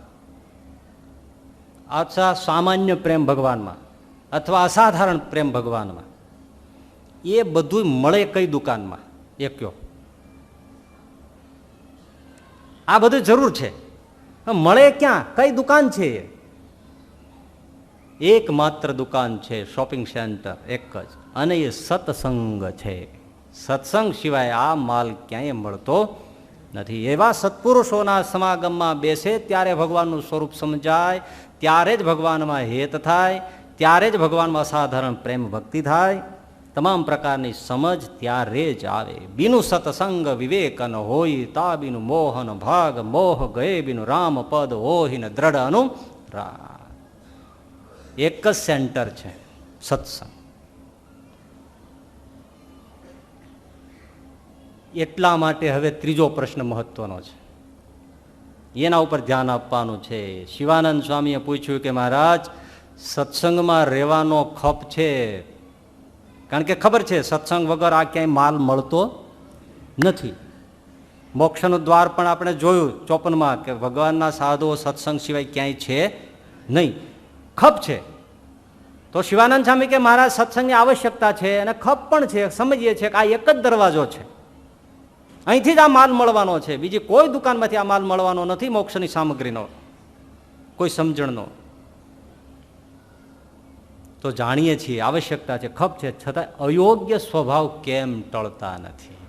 અથવા સામાન્ય પ્રેમ ભગવાનમાં અથવા અસાધારણ પ્રેમ ભગવાનમાં, એ બધું મળે કઈ દુકાનમાં? એ કયો. આ બધું જરૂર છે, મળે ક્યાં? કઈ દુકાન છે? એકમાત્ર દુકાન છે, શોપિંગ સેન્ટર એક જ, અને એ સત્સંગ છે. સત્સંગ સિવાય આ માલ ક્યાંય મળતો નથી. એવા સત્પુરુષોના સમાગમમાં બેસે ત્યારે ભગવાનનું સ્વરૂપ સમજાય, ત્યારે જ ભગવાનમાં હેત થાય, ત્યારે જ ભગવાનમાં અસાધારણ પ્રેમ ભક્તિ થાય, તમામ પ્રકારની સમજ ત્યારે જ આવે. બીનું સત્સંગ વિવેકન હોય, તા બીનું મોહન ભાગ, મોહ ગયે બીનું રામ પદ હોહીને દ્રઢ અનુરાગ. એક જ સેન્ટર છે સત્સંગ. એટલા માટે હવે ત્રીજો પ્રશ્ન મહત્વનો છે, એના ઉપર ધ્યાન આપવાનું છે. શિવાનંદ સ્વામીએ પૂછ્યું કે મહારાજ, સત્સંગમાં રહેવાનો ખપ છે, કારણ કે ખબર છે સત્સંગ વગર આ ક્યાંય માલ મળતો નથી. મોક્ષનું દ્વાર પણ આપણે જોયું 54માં કે ભગવાનના સાધુઓ સત્સંગ સિવાય ક્યાંય છે નહીં. ખપ છે તો શિવાનંદ સ્વામી કે મહારાજ સત્સંગની આવશ્યકતા છે અને ખપ પણ છે. સમજીએ છીએ કે આ એક જ દરવાજો છે, અહીંથી જ આ માલ મળવાનો છે, બીજી કોઈ દુકાનમાંથી આ માલ મળવાનો નથી. મોક્ષની સામગ્રીનો, કોઈ સમજણનો. તો જાણીએ છીએ આવશ્યકતા છે, ખપ છે, છતાં અયોગ્ય સ્વભાવ કેમ ટળતા નથી?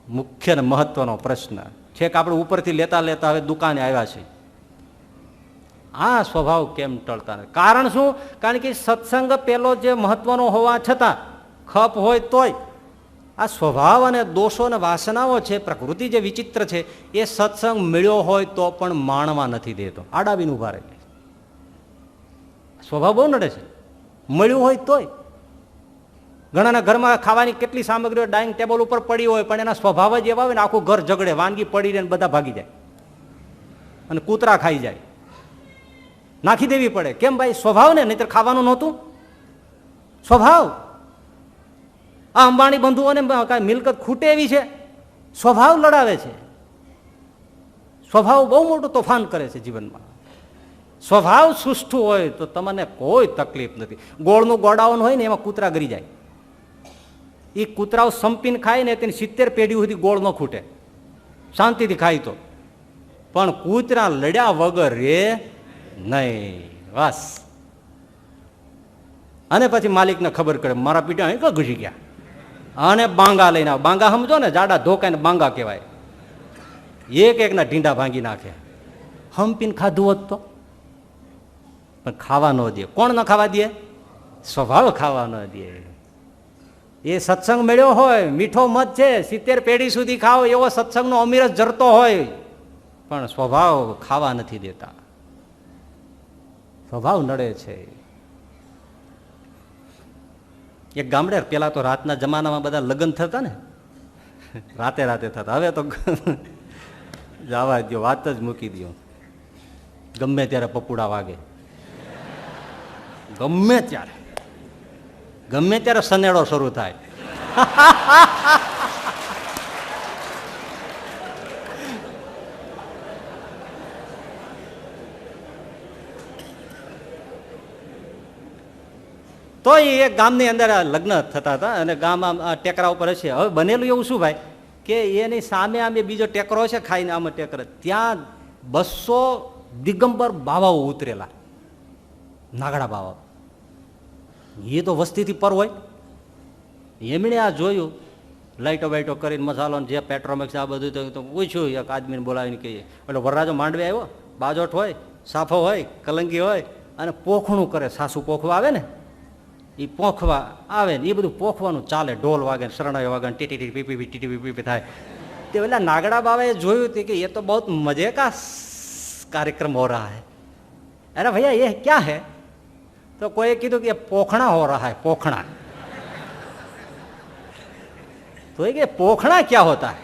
મુખ્ય ને મહત્વનો પ્રશ્ન છે કે આપણે ઉપરથી લેતા લેતા હવે દુકાને આવ્યા છે. આ સ્વભાવ કેમ ટળતા નથી? કારણ શું? કારણ કે સત્સંગ પેલો જે મહત્વનો હોવા છતાં ખપ હોય તોય આ સ્વભાવ અને દોષો અને વાસનાઓ છે, પ્રકૃતિ જે વિચિત્ર છે, એ સત્સંગ મળ્યો હોય તો પણ માણવા નથી દેતો, આડાવીને ઉભા રહે. સ્વભાવ બહુ નડે છે, મળ્યું હોય તોય. ઘણાના ઘરમાં ખાવાની કેટલી સામગ્રીઓ ડાઇનિંગ ટેબલ ઉપર પડી હોય, પણ એના સ્વભાવ જ એવા હોય ને આખું ઘર ઝઘડે, વાનગી પડી રહે ને બધા ભાગી જાય અને કૂતરા ખાઈ જાય. નાખી દેવી પડે. કેમ ભાઈ? સ્વભાવ ને, નહીતર ખાવાનું નહોતું. સ્વભાવ. આ અંબાણી બંધુઓને કાંઈ મિલકત ખૂટે એવી છે, સ્વભાવ લડાવે છે. સ્વભાવ બહુ મોટું તોફાન કરે છે જીવનમાં. સ્વભાવ સુષ્ઠું હોય તો તમને કોઈ તકલીફ નથી. ગોળનું ગોડાઉન હોય ને એમાં કૂતરા ગરી જાય, એ કૂતરાઓ સંપીને ખાય ને તેની 70 પેઢી સુધી ગોળ ન ખૂટે, શાંતિથી ખાય તો. પણ કૂતરા લડ્યા વગર રે નહીં, બસ. અને પછી માલિકને ખબર કરે મારા પીઠે અહીં ક્યાં ઘૂસી ગયા, અને બાંગા લઈને આવે. બાંગા સમજો ને, જાડા ધોકાઈને બાંગા કહેવાય. એક એકના ઢીંડા ભાંગી નાખે. હંપીને ખાધું હોત તો, પણ ખાવા ન દે. કોણ ન ખાવા દે? સ્વભાવ ખાવા ન દે. એ સત્સંગ મળ્યો હોય, મીઠો મત છે, 70 પેઢી સુધી ખાઓ એવો સત્સંગનો અમીરસ જરતો હોય, પણ સ્વભાવ ખાવા નથી દેતા. સ્વભાવ નડે છે. એક ગામડે પેલા તો રાતના જમાનામાં બધા લગ્ન થતા ને, રાતે રાતે થતા. હવે તો જવા દો, વાત જ મૂકી દો. ગમે ત્યારે પપુડા વાગે, ગમે ત્યારે સનેડો શરૂ થાય. તો એ ગામની અંદર લગ્ન થતા હતા અને ગામ ટેકરા ઉપર હશે. હવે બનેલું એવું શું ભાઈ કે એની સામે આમે બીજો ટેકરો હશે, ખાઈને આમ ટેકર, ત્યાં 200 દિગંબર બાવાઓ ઉતરેલા, નાગડા બાવા. એ તો વસ્તીથી પર હોય. એમણે આ જોયું, લાઈટો બાઈટો કરીને મસાલો જે પેટ્રોમેક્સ આ બધું તો પૂછ્યું, એક આદમીને બોલાવીને કહીએ. એટલે વરરાજો માંડવે આવ્યો, બાજોટ હોય, સાફો હોય, કલંગી હોય, અને પોખણું કરે. સાસુ પોખવા આવે ને, એ પોખવા આવે ને એ બધું પોખવાનું ચાલે. ઢોલ વાગે, શરણાઈ વાગે, ટીટી પીપી ટીટી પીપી થાય. તે પેલા નાગડા બાબાએ જોયું કે એ તો બહુ મજે કા કાર્યક્રમ હો રહા હૈ. અરે ભૈયા ये क्या है? तो कोई કીધું કે પોખણા हो रहा है, पोखणा. तो ये पोखणा क्या होता है?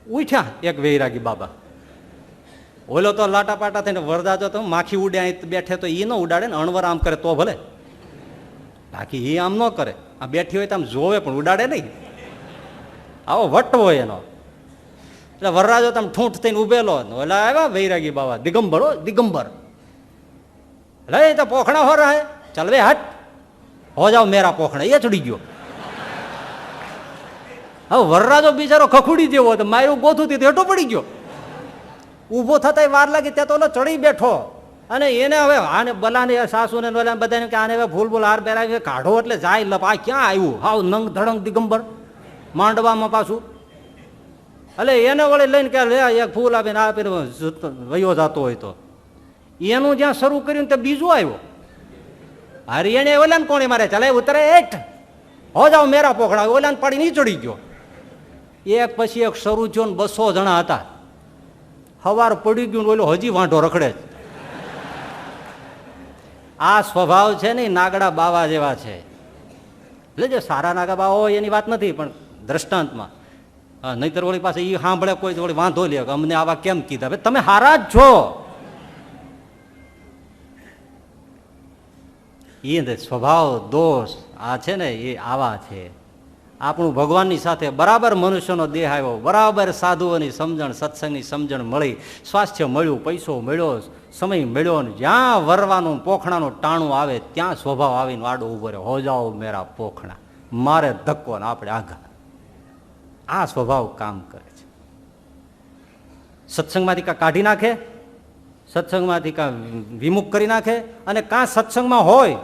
ઉઠ્યા એક વૈરાગી બાબા. ઓલો તો લાટા પાટા થઈને વરદાજો તો માખી ઉડે અહીં બેઠે તો એ ન ઉડાડે ને, અણવર આમ કરે તો ભલે, બાકી એ આમ ન કરે. આ બેઠી હોય તો આમ જોવે પણ ઉડાડે નહીં. આવો વટ હોય એનો. એટલે વરરાજો તમે ઠૂંઠ થઈને ઉભેલો, એટલે આવ્યા વૈરાગી બાબા, દિગંબર હો દિગંબર. એટલે તો પોખણા હો રહે, ચાલ વે હટ, હો જાઓ મેરા પોખણા. એ ચડી ગયો. હવે વરરાજો બિચારો ખખુડી જેવો હતો, મારું ગોથું થી હેઠો પડી ગયો. ઊભો થતા વાર લાગી, ત્યાં તો ઓલો ચડી બેઠો. અને એને હવે આને બલાને સાસુ ને બધાને કે આને હવે ફૂલ ફૂલ હાર પહેરાવી કાઢો એટલે જાય લપ. આ ક્યાં આવ્યું હાવ નંગ ધડંગ દિગંબર માંડવામાં પાછું. એટલે એને વળી લઈને કે લે એક ફૂલ આપીને આપીને વયો જતો હોય તો એનું જ્યાં શરૂ કર્યું ત્યાં બીજું આવ્યો. અરે એને ઓલા ને કોણે મારે ચાલે ઉતરે એઠ, હો જાઓ મેરા પોખડા. ઓલા ને પાડી નહીં ચડી ગયો. એક પછી એક શરૂ થયો ને 200 જણા હતા. હવાર પડી ગયું, ઓલો હજી વાંઢો રખડે. આ સ્વભાવ છે ને નાગડા બાવા જેવા છે. એટલે જે સારા નાગા બાવા હોય એની વાત નથી, પણ દ્રષ્ટાંતમાં નહીતર વળી પાસે એ સાંભળે કોઈ વળી વાંધો લે કે અમને આવા કેમ કીધા. ભાઈ તમે હારા જ છો. એ સ્વભાવ દોષ આ છે ને એ આવા છે. આપણું ભગવાનની સાથે બરાબર મનુષ્યનો દેહ આવ્યો, બરાબર સાધુઓની સમજણ સત્સંગની સમજણ મળી, સ્વાસ્થ્ય મળ્યું, પૈસો મળ્યો, સમય મળ્યો, ને જ્યાં વરવાનું પોખણાનું ટાણું આવે ત્યાં સ્વભાવ આવીને આડો ઉભો રહ્યો, હો જાઓ મેરા પોખણા, મારે ધક્કો ને આપણે આઘા. આ સ્વભાવ કામ કરે છે. સત્સંગમાંથી કાં કાઢી નાખે, સત્સંગમાંથી કાં વિમુખ કરી નાખે, અને કાં સત્સંગમાં હોય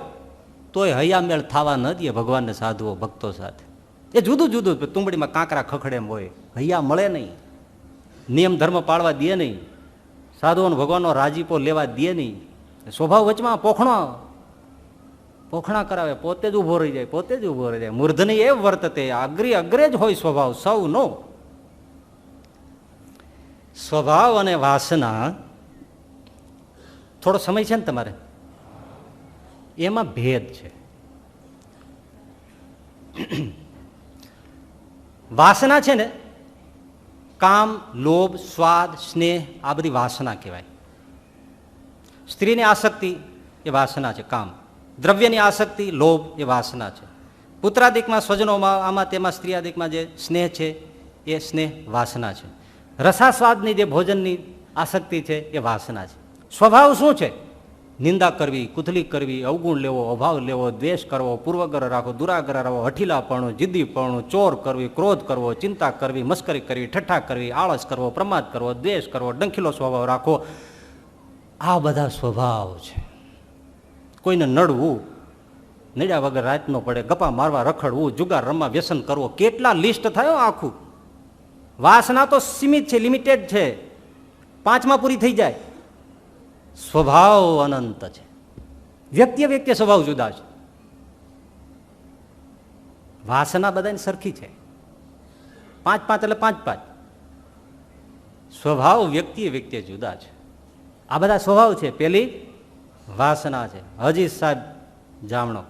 તોય હૈયામેળ થવા ન દે ભગવાનને સાધુઓ ભક્તો સાથે. એ જુદું જુદું તુંબડીમાં કાંકરા ખખડે એમ હોય, હૈયા મળે નહીં, નિયમ ધર્મ પાળવા દે નહીં, સાધુઓનો ભગવાનનો રાજીપો લેવા દે નહીં. સ્વભાવ વચમાં પોખણા કરાવે, પોતે જ ઉભો રહી જાય, પોતે જ ઉભો રહી જાય. મૂર્ધની એ વર્તતે, અગ્રે જ હોય સ્વભાવ, સૌનો સ્વભાવ. અને વાસના થોડો સમય છે ને તમારે, એમાં ભેદ છે. વાસના છે ને, કામ, લોભ, સ્વાદ, સ્નેહ, આ બધી વાસના કહેવાય. સ્ત્રીની આસક્તિ એ વાસના છે, કામ. દ્રવ્યની આસક્તિ, લોભ, એ વાસના છે. પુત્રાદિકમાં, સ્વજનોમાં, આમાં તેમાં સ્ત્રીયાદિકમાં જે સ્નેહ છે એ સ્નેહ વાસના છે. રસાસ્વાદની જે ભોજનની આસક્તિ છે એ વાસના છે. સ્વભાવ શું છે? નિંદા કરવી, કુથલી કરવી, અવગુણ લેવો, અભાવ લેવો, દ્વેષ કરવો, પૂર્વગ્રહ રાખવો, દુરાગ્રહ રાખવો, હઠીલાપણું, જિદ્દીપણું, ચોર કરવી, ક્રોધ કરવો, ચિંતા કરવી, મસ્કરી કરવી, ઠઠ્ઠા કરવી, આળસ કરવો, પ્રમાદ કરવો, દ્વેષ કરવો, ડંખીલો સ્વભાવ રાખવો, આ બધા સ્વભાવ છે. કોઈને નડવું, નડ્યા વગર રાત ન પડે, ગપ્પા મારવા, રખડવું, જુગાર રમવા, વ્યસન કરવો, કેટલા લિસ્ટ થયો આખું. વાસના તો સીમિત છે, લિમિટેડ છે, 5માં પૂરી થઈ જાય. સ્વભાવ અનંત છે. વ્યક્તિ સ્વભાવ જુદા છે. વાસના બધાની સરખી છે, 5 એટલે 5. સ્વભાવ વ્યક્તિ જુદા છે. આ બધા સ્વભાવ છે. પેલી વાસના છે. હજી સાહેબ જામણો,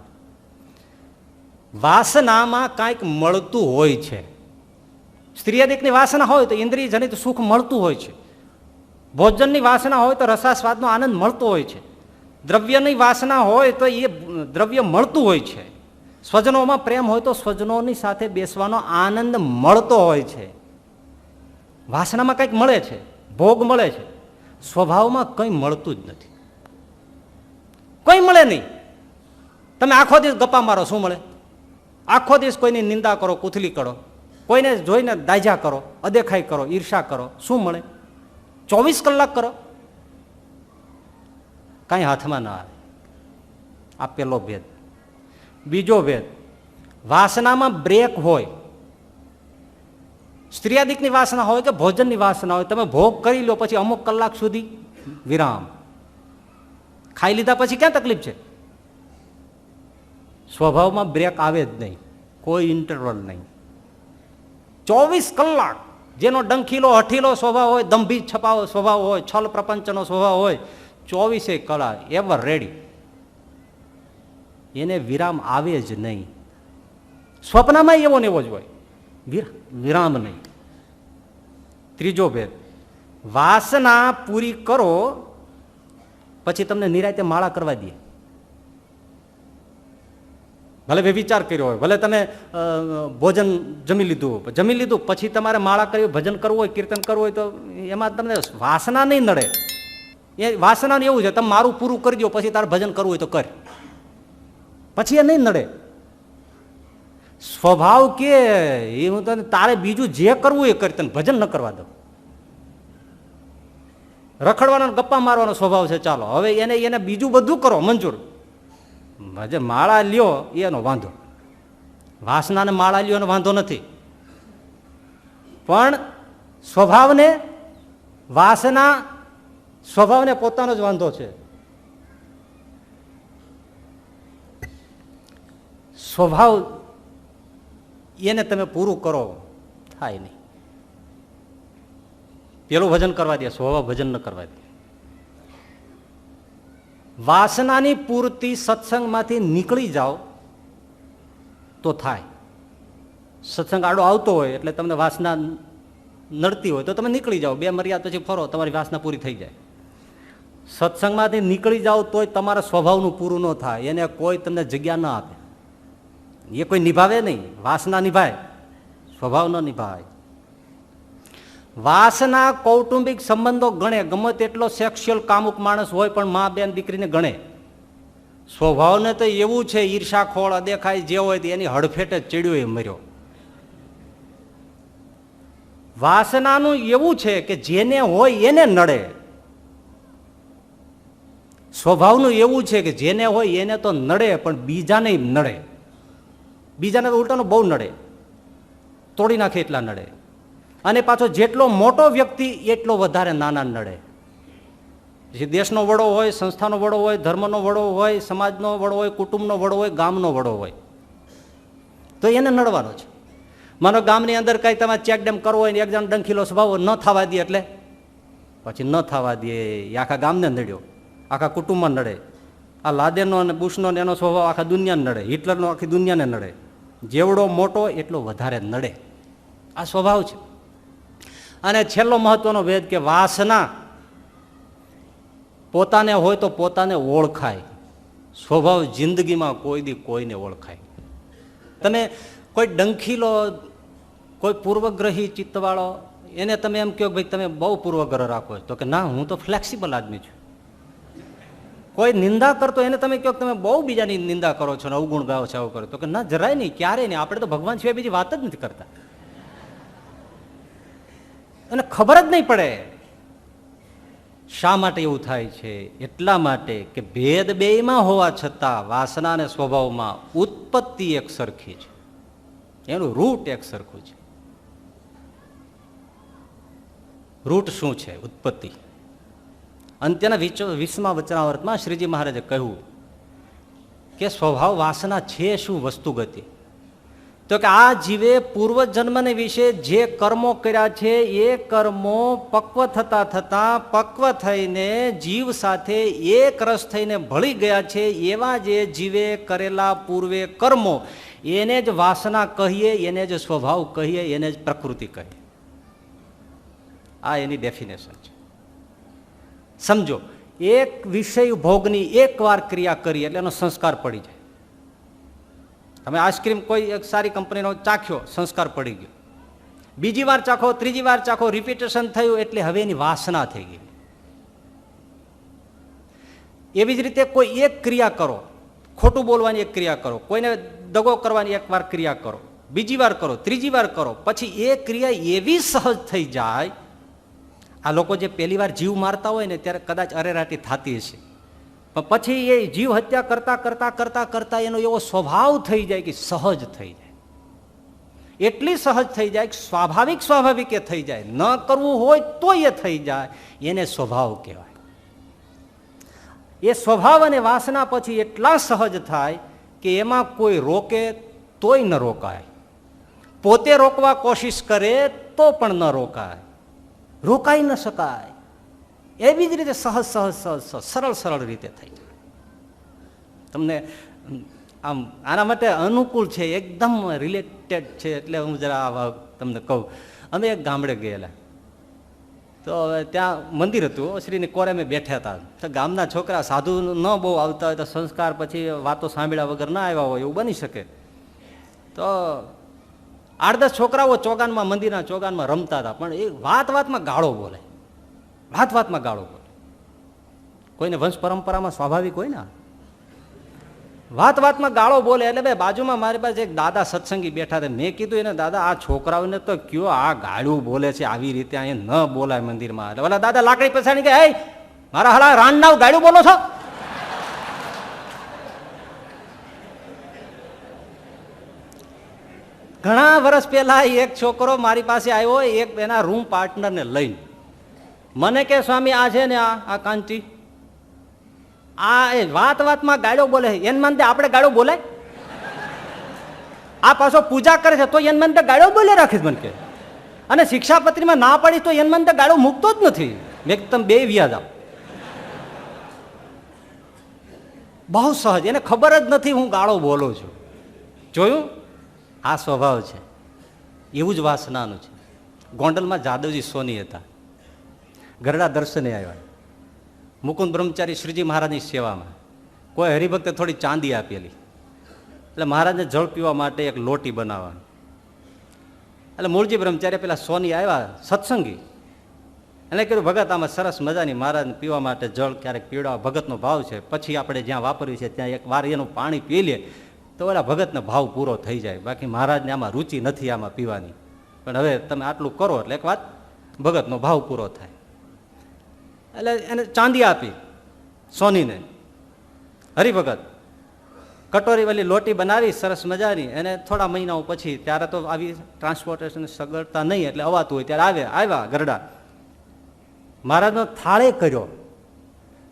વાસનામાં કાંઈક મળતું હોય છે. સ્ત્રીયાદિકની વાસના હોય તો ઇન્દ્રિય જનિત સુખ મળતું હોય છે. ભોજનની વાસના હોય તો રસાસ્વાદનો આનંદ મળતો હોય છે. દ્રવ્યની વાસના હોય તો એ દ્રવ્ય મળતું હોય છે. સ્વજનોમાં પ્રેમ હોય તો સ્વજનોની સાથે બેસવાનો આનંદ મળતો હોય છે. વાસનામાં કંઈક મળે છે, ભોગ મળે છે. સ્વભાવમાં કંઈ મળતું જ નથી, કંઈ મળે નહીં. તમે આખો દિવસ ગપ્પા મારો, શું મળે? આખો દિવસ કોઈની નિંદા કરો, કુથલી કરો, કોઈને જોઈને દાજા કરો, અદેખાઈ કરો, ઈર્ષા કરો, શું મળે? 24 કલાક કરો, કાંઈ હાથમાં ના આવે. આ પેલો ભેદ. બીજો ભેદ, વાસનામાં બ્રેક હોય. સ્ત્રીયાદિકની વાસના હોય કે ભોજનની વાસના હોય, તમે ભોગ કરી લો પછી અમુક કલાક સુધી વિરામ. ખાઈ લીધા પછી ક્યાં તકલીફ છે? સ્વભાવમાં બ્રેક આવે જ નહીં, કોઈ ઇન્ટરવલ નહીં. 24 કલાક. જેનો ડંખીલો હઠીલો સ્વભાવ હોય, દંભી છપાવો સ્વભાવ હોય, છલ પ્રપંચનો સ્વભાવ હોય, 24 કલાક એવર રેડી. એને વિરામ આવે જ નહીં. સ્વપ્નમાં એવો ને એવો જ હોય, વિરામ નહીં. ત્રીજો ભેદ, વાસના પૂરી કરો પછી તમને નિરાંતે માળા કરવા દે. ભલે વિચાર કર્યો હોય, ભલે તમે ભોજન જમી લીધું પછી તમારે માળા કરવી, ભજન કરવું હોય, કીર્તન કરવું હોય તો એમાં તમને વાસના નહીં નડે. એ વાસનાનું એવું છે, તમે મારું પૂરું કરી દો પછી તારે ભજન કરવું હોય તો કર, પછી એ નહીં નડે. સ્વભાવ કે એ હું તને તારે બીજું જે કરવું એ કરી, તને ભજન ન કરવા દો. રખડવાનો ગપ્પા મારવાનો સ્વભાવ છે, ચાલો હવે એને બીજું બધું કરો મંજૂર, માળા લ્યો એનો વાંધો. વાસનાને માળા લ્યો એનો વાંધો નથી, પણ સ્વભાવને પોતાનો જ વાંધો છે. સ્વભાવ એને તમે પૂરું કરો થાય નહીં. પેલું ભજન કરવા દે, સ્વભાવ ભજન ન કરવા દે. વાસનાની પૂર્તિ સત્સંગમાંથી નીકળી જાઓ તો થાય. સત્સંગ આડો આવતો હોય એટલે તમને વાસના નડતી હોય તો તમે નીકળી જાઓ, 2 મર્યાદા પછી ફરો, તમારી વાસના પૂરી થઈ જાય. સત્સંગમાંથી નીકળી જાઓ તોય તમારા સ્વભાવનું પૂરું ન થાય, એને કોઈ તમને જગ્યા ન આપે, એ કોઈ નિભાવે નહીં. વાસના નિભાય, સ્વભાવ ન નિભાય. વાસના કૌટુંબિક સંબંધો ગણે, ગમે તેટલો સેક્સ્યુઅલ કામુક માણસ હોય પણ મા બેન દીકરીને ગણે. સ્વભાવને તો એવું છે, ઈર્ષાખોળ દેખાય જે હોય એની હડફેટે ચડ્યો એ મર્યો. વાસનાનું એવું છે કે જેને હોય એને નડે. સ્વભાવનું એવું છે કે જેને હોય એને તો નડે પણ બીજાને નડે. બીજાને તો ઉલટાનું બહુ નડે, તોડી નાખે એટલા નડે. અને પાછો જેટલો મોટો વ્યક્તિ એટલો વધારે નાના નડે. જે દેશનો વડો હોય, સંસ્થાનો વડો હોય, ધર્મનો વડો હોય, સમાજનો વડો હોય, કુટુંબનો વડો હોય, ગામનો વડો હોય તો એને નડવાનો છે. માનો ગામની અંદર કઈ તમે ચેકડેમ કરવો હોય ને એક જણ ડંખીલો સ્વભાવ ન થવા દે એટલે પછી ન થવા દે, એ આખા ગામને નડ્યો, આખા કુટુંબમાં નડે. આ લાદેનનો અને બુશનો એનો સ્વભાવ આખા દુનિયાને નડે, હિટલરનો આખી દુનિયાને નડે. જેવડો મોટો એટલો વધારે નડે, આ સ્વભાવ છે. અને છેલ્લો મહત્વનો ભેદ કે વાસના પોતાને હોય તો પોતાને ઓળખાય, સ્વભાવ જિંદગીમાં કોઈ દી કોઈને ઓળખાય. તમે કોઈ ડંખીલો, કોઈ પૂર્વગ્રહી ચિત્તવાળો એને તમે એમ કહો ભાઈ તમે બહુ પૂર્વગ્રહ રાખો તો કે ના હું તો ફ્લેક્સિબલ આદમી છું. કોઈ નિંદા કરતો એને તમે કહો તમે બહુ બીજાની નિંદા કરો છો ને અવગુણ ગાઓ છો, આવું કરો તો કે ના જરાય નહીં, ક્યારેય નહીં, આપણે તો ભગવાન સિવાય બીજી વાત જ નથી કરતા. અને ખબર જ નહીં પડે. શા માટે એવું થાય છે? એટલા માટે કે ભેદ બેયમાં હોવા છતાં વાસના અને સ્વભાવમાં ઉત્પત્તિ એક સરખી છે, એનું રૂટ એક સરખું છે. રૂટ શું છે? ઉત્પત્તિ. અંત્યના 20મા વચનાવર્તમાં શ્રીજી મહારાજે કહ્યું કે સ્વભાવ વાસના છે શું વસ્તુગતિ? તો કે આ જીવે પૂર્વજન્મને વિશે જે કર્મો કર્યા છે એ કર્મો પક્વ થતા થતા પક્વ થઈને જીવ સાથે એક રસ થઈને ભળી ગયા છે. એવા જે જીવે કરેલા પૂર્વે કર્મો એને જ વાસના કહીએ, એને જ સ્વભાવ કહીએ, એને જ પ્રકૃતિ કહીએ. આ એની ડેફિનેશન છે. સમજો, એક વિષય ભોગની એકવાર ક્રિયા કરી એટલે એનો સંસ્કાર પડી જાય. તમે આઈસ્ક્રીમ કોઈ એક સારી કંપનીનો ચાખ્યો, સંસ્કાર પડી ગયો. બીજી વાર ચાખો, ત્રીજી વાર ચાખો, રિપીટેશન થયું એટલે હવે એની વાસના થઈ ગઈ. એવી જ રીતે કોઈ એક ક્રિયા કરો, ખોટું બોલવાની એક ક્રિયા કરો, કોઈને દગો કરવાની એક વાર ક્રિયા કરો, બીજી વાર કરો, ત્રીજી વાર કરો, પછી એ ક્રિયા એવી સહજ થઈ જાય. આ લોકો જે પહેલી વાર જીવ મારતા હોય ને ત્યારે કદાચ અરેરાટી થતી હશે, પણ પછી એ જીવ હત્યા કરતા કરતા કરતા કરતા એનો એવો સ્વભાવ થઈ જાય કે સહજ થઈ જાય. એટલી સહજ થઈ જાય કે સ્વાભાવિક એ થઈ જાય, ન કરવું હોય તો એ થઈ જાય. એને સ્વભાવ કહેવાય. એ સ્વભાવ અને વાસના પછી એટલા સહજ થાય કે એમાં કોઈ રોકે તોય ન રોકાય, પોતે રોકવા કોશિશ કરે તો પણ ન રોકાય, રોકાઈ ન શકાય. એવી જ રીતે સહજ સહજ સહજ સરળ સરળ રીતે થઈ જાય. તમને આમ આના માટે અનુકૂળ છે, એકદમ રિલેટેડ છે એટલે હું જરા તમને કહું. અમે એક ગામડે ગયેલા, તો હવે ત્યાં મંદિર હતું, શ્રીની કોરે મેં બેઠા હતા. તો ગામના છોકરા સાધુ ન બહુ આવતા હોય તો સંસ્કાર પછી વાતો સાંભળ્યા વગર ના આવ્યા હોય એવું બની શકે. તો 8-10 છોકરાઓ ચોગાનમાં, મંદિરના ચોગાનમાં રમતા હતા. પણ એ વાતમાં ગાળો બોલે, વાતમાં ગાળો બોલે. કોઈને વંશ પરંપરામાં સ્વાભાવિક હોય ને, વાતમાં ગાળો બોલે. એટલે ભાઈ બાજુમાં મારી પાસે એક દાદા સત્સંગી બેઠા હતા. મેં કીધું એને, દાદા આ છોકરાઓને તો કયો આ ગાળું બોલે છે, આવી રીતે અહીંયા ન બોલાય મંદિરમાં. એટલે ઓલા દાદા લાકડી પછાડી કે, હે મારા હળા રાણનાવ ગાળું બોલો છો? ઘણા વર્ષ પહેલા એક છોકરો મારી પાસે આવ્યો, એક એના રૂમ પાર્ટનરને લઈને. મને કે સ્વામી આ છે ને આ કાંતિ, આ વાતમાં ગાળો બોલે. એને માનતે આપણે ગાળો બોલાય? આ પાછો પૂજા કરે છે તો એને માનતે ગાળો બોલે રાખીશ મને કે. અને શિક્ષાપત્રીમાં ના પાડી તો એને માનતે ગાળો મૂકતો જ નથી. મેં તમે બે વ્યાજ આપ. બહુ સહજ, એને ખબર જ નથી હું ગાળો બોલું છું. જોયું? આ સ્વભાવ છે, એવું જ વાસનાનું છે. ગોંડલમાં જાદવજી સોની હતા, ગરડા દર્શને આવ્યા. મુકુંદ બ્રહ્મચારી શ્રીજી મહારાજની સેવામાં. કોઈ હરિભક્તે થોડી ચાંદી આપેલી, એટલે મહારાજને જળ પીવા માટે એક લોટી બનાવવાની. એટલે મૂળજી બ્રહ્મચારી પેલા સોની આવ્યા સત્સંગી, એટલે કીધું ભગત આમાં સરસ મજાની મહારાજને પીવા માટે જળ ક્યારેક પીવડાવવા ભગતનો ભાવ છે, પછી આપણે જ્યાં વાપર્યું છે ત્યાં એક વાર એનું પાણી પી લે તો ઓલા ભગતનો ભાવ પૂરો થઈ જાય. બાકી મહારાજને આમાં રુચિ નથી આમાં પીવાની, પણ હવે તમે આટલું કરો એટલે એક વાત ભગતનો ભાવ પૂરો થાય. એટલે એને ચાંદી આપી સોનીને. હરિભગત કટોરી વાળી લોટી બનાવી સરસ મજાની. એને થોડા મહિનાઓ પછી, ત્યારે તો આવી ટ્રાન્સપોર્ટેશન સગવડતા નહીં એટલે અવાતું હોય ત્યારે આવ્યા ગરડા. મહારાજનો થાળે કર્યો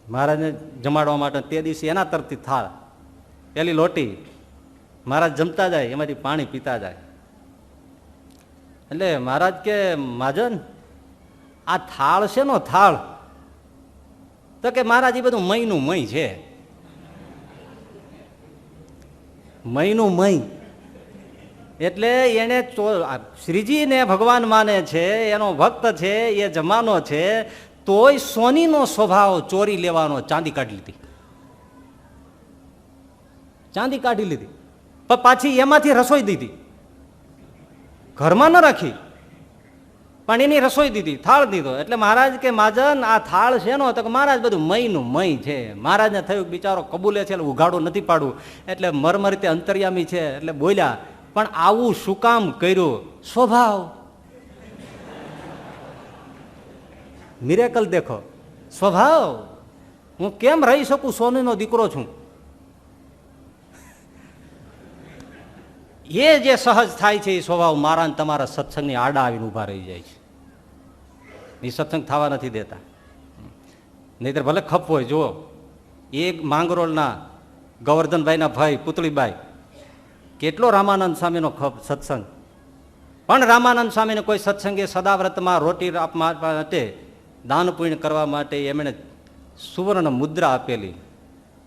મહારાજને જમાડવા માટે. તે દિવસે એના તરફથી થાળ, પેલી લોટી. મહારાજ જમતા જાય, એમાંથી પાણી પીતા જાય. એટલે મહારાજ કે મહાજન આ થાળ છે નો થાળ? તો કે મહારાજ એ બધું મયનું મય છે. મયનું મય એટલે એને શ્રીજીને ભગવાન માને છે, એનો ભક્ત છે, એ જમાનો છે, તોય સોનીનો સ્વભાવ ચોરી લેવાનો. ચાંદી કાઢી લીધી, ચાંદી કાઢી લીધી, પણ પાછી એમાંથી રસોઈ દીધી. ઘરમાં ન રાખી પણ એની રસોઈ દીધી, થાળ દીધો. એટલે મહારાજ કે મહાજન આ થાળ છે નો? તો મહારાજ બધું મયનું મય છે. મહારાજને થયું બિચારો કબૂલે છે, એટલે ઉઘાડું નથી પાડવું, એટલે મરમરીતે અંતર્યામી છે એટલે બોલ્યા, પણ આવું શું કામ કર્યું? સ્વભાવ, મિરેકલ દેખો, સ્વભાવ. હું કેમ રહી શકું? સોનીનો દીકરો છું. એ જે સહજ થાય છે એ સ્વભાવ મારા ને તમારા સત્સંગની આડા આવીને ઊભા રહી જાય છે. એ સત્સંગ થવા નથી દેતા. નહીતર ભલે ખપ હોય. જુઓ, એક માંગરોળના ગોવર્ધનભાઈના ભાઈ પુતળીબાઈ, કેટલો રામાનંદ સ્વામીનો ખપ સત્સંગ. પણ રામાનંદ સ્વામીને કોઈ સત્સંગે સદાવ્રતમાં રોટી આપવા માટે, દાન પુણ્ય કરવા માટે એમણે સુવર્ણ મુદ્રા આપેલી.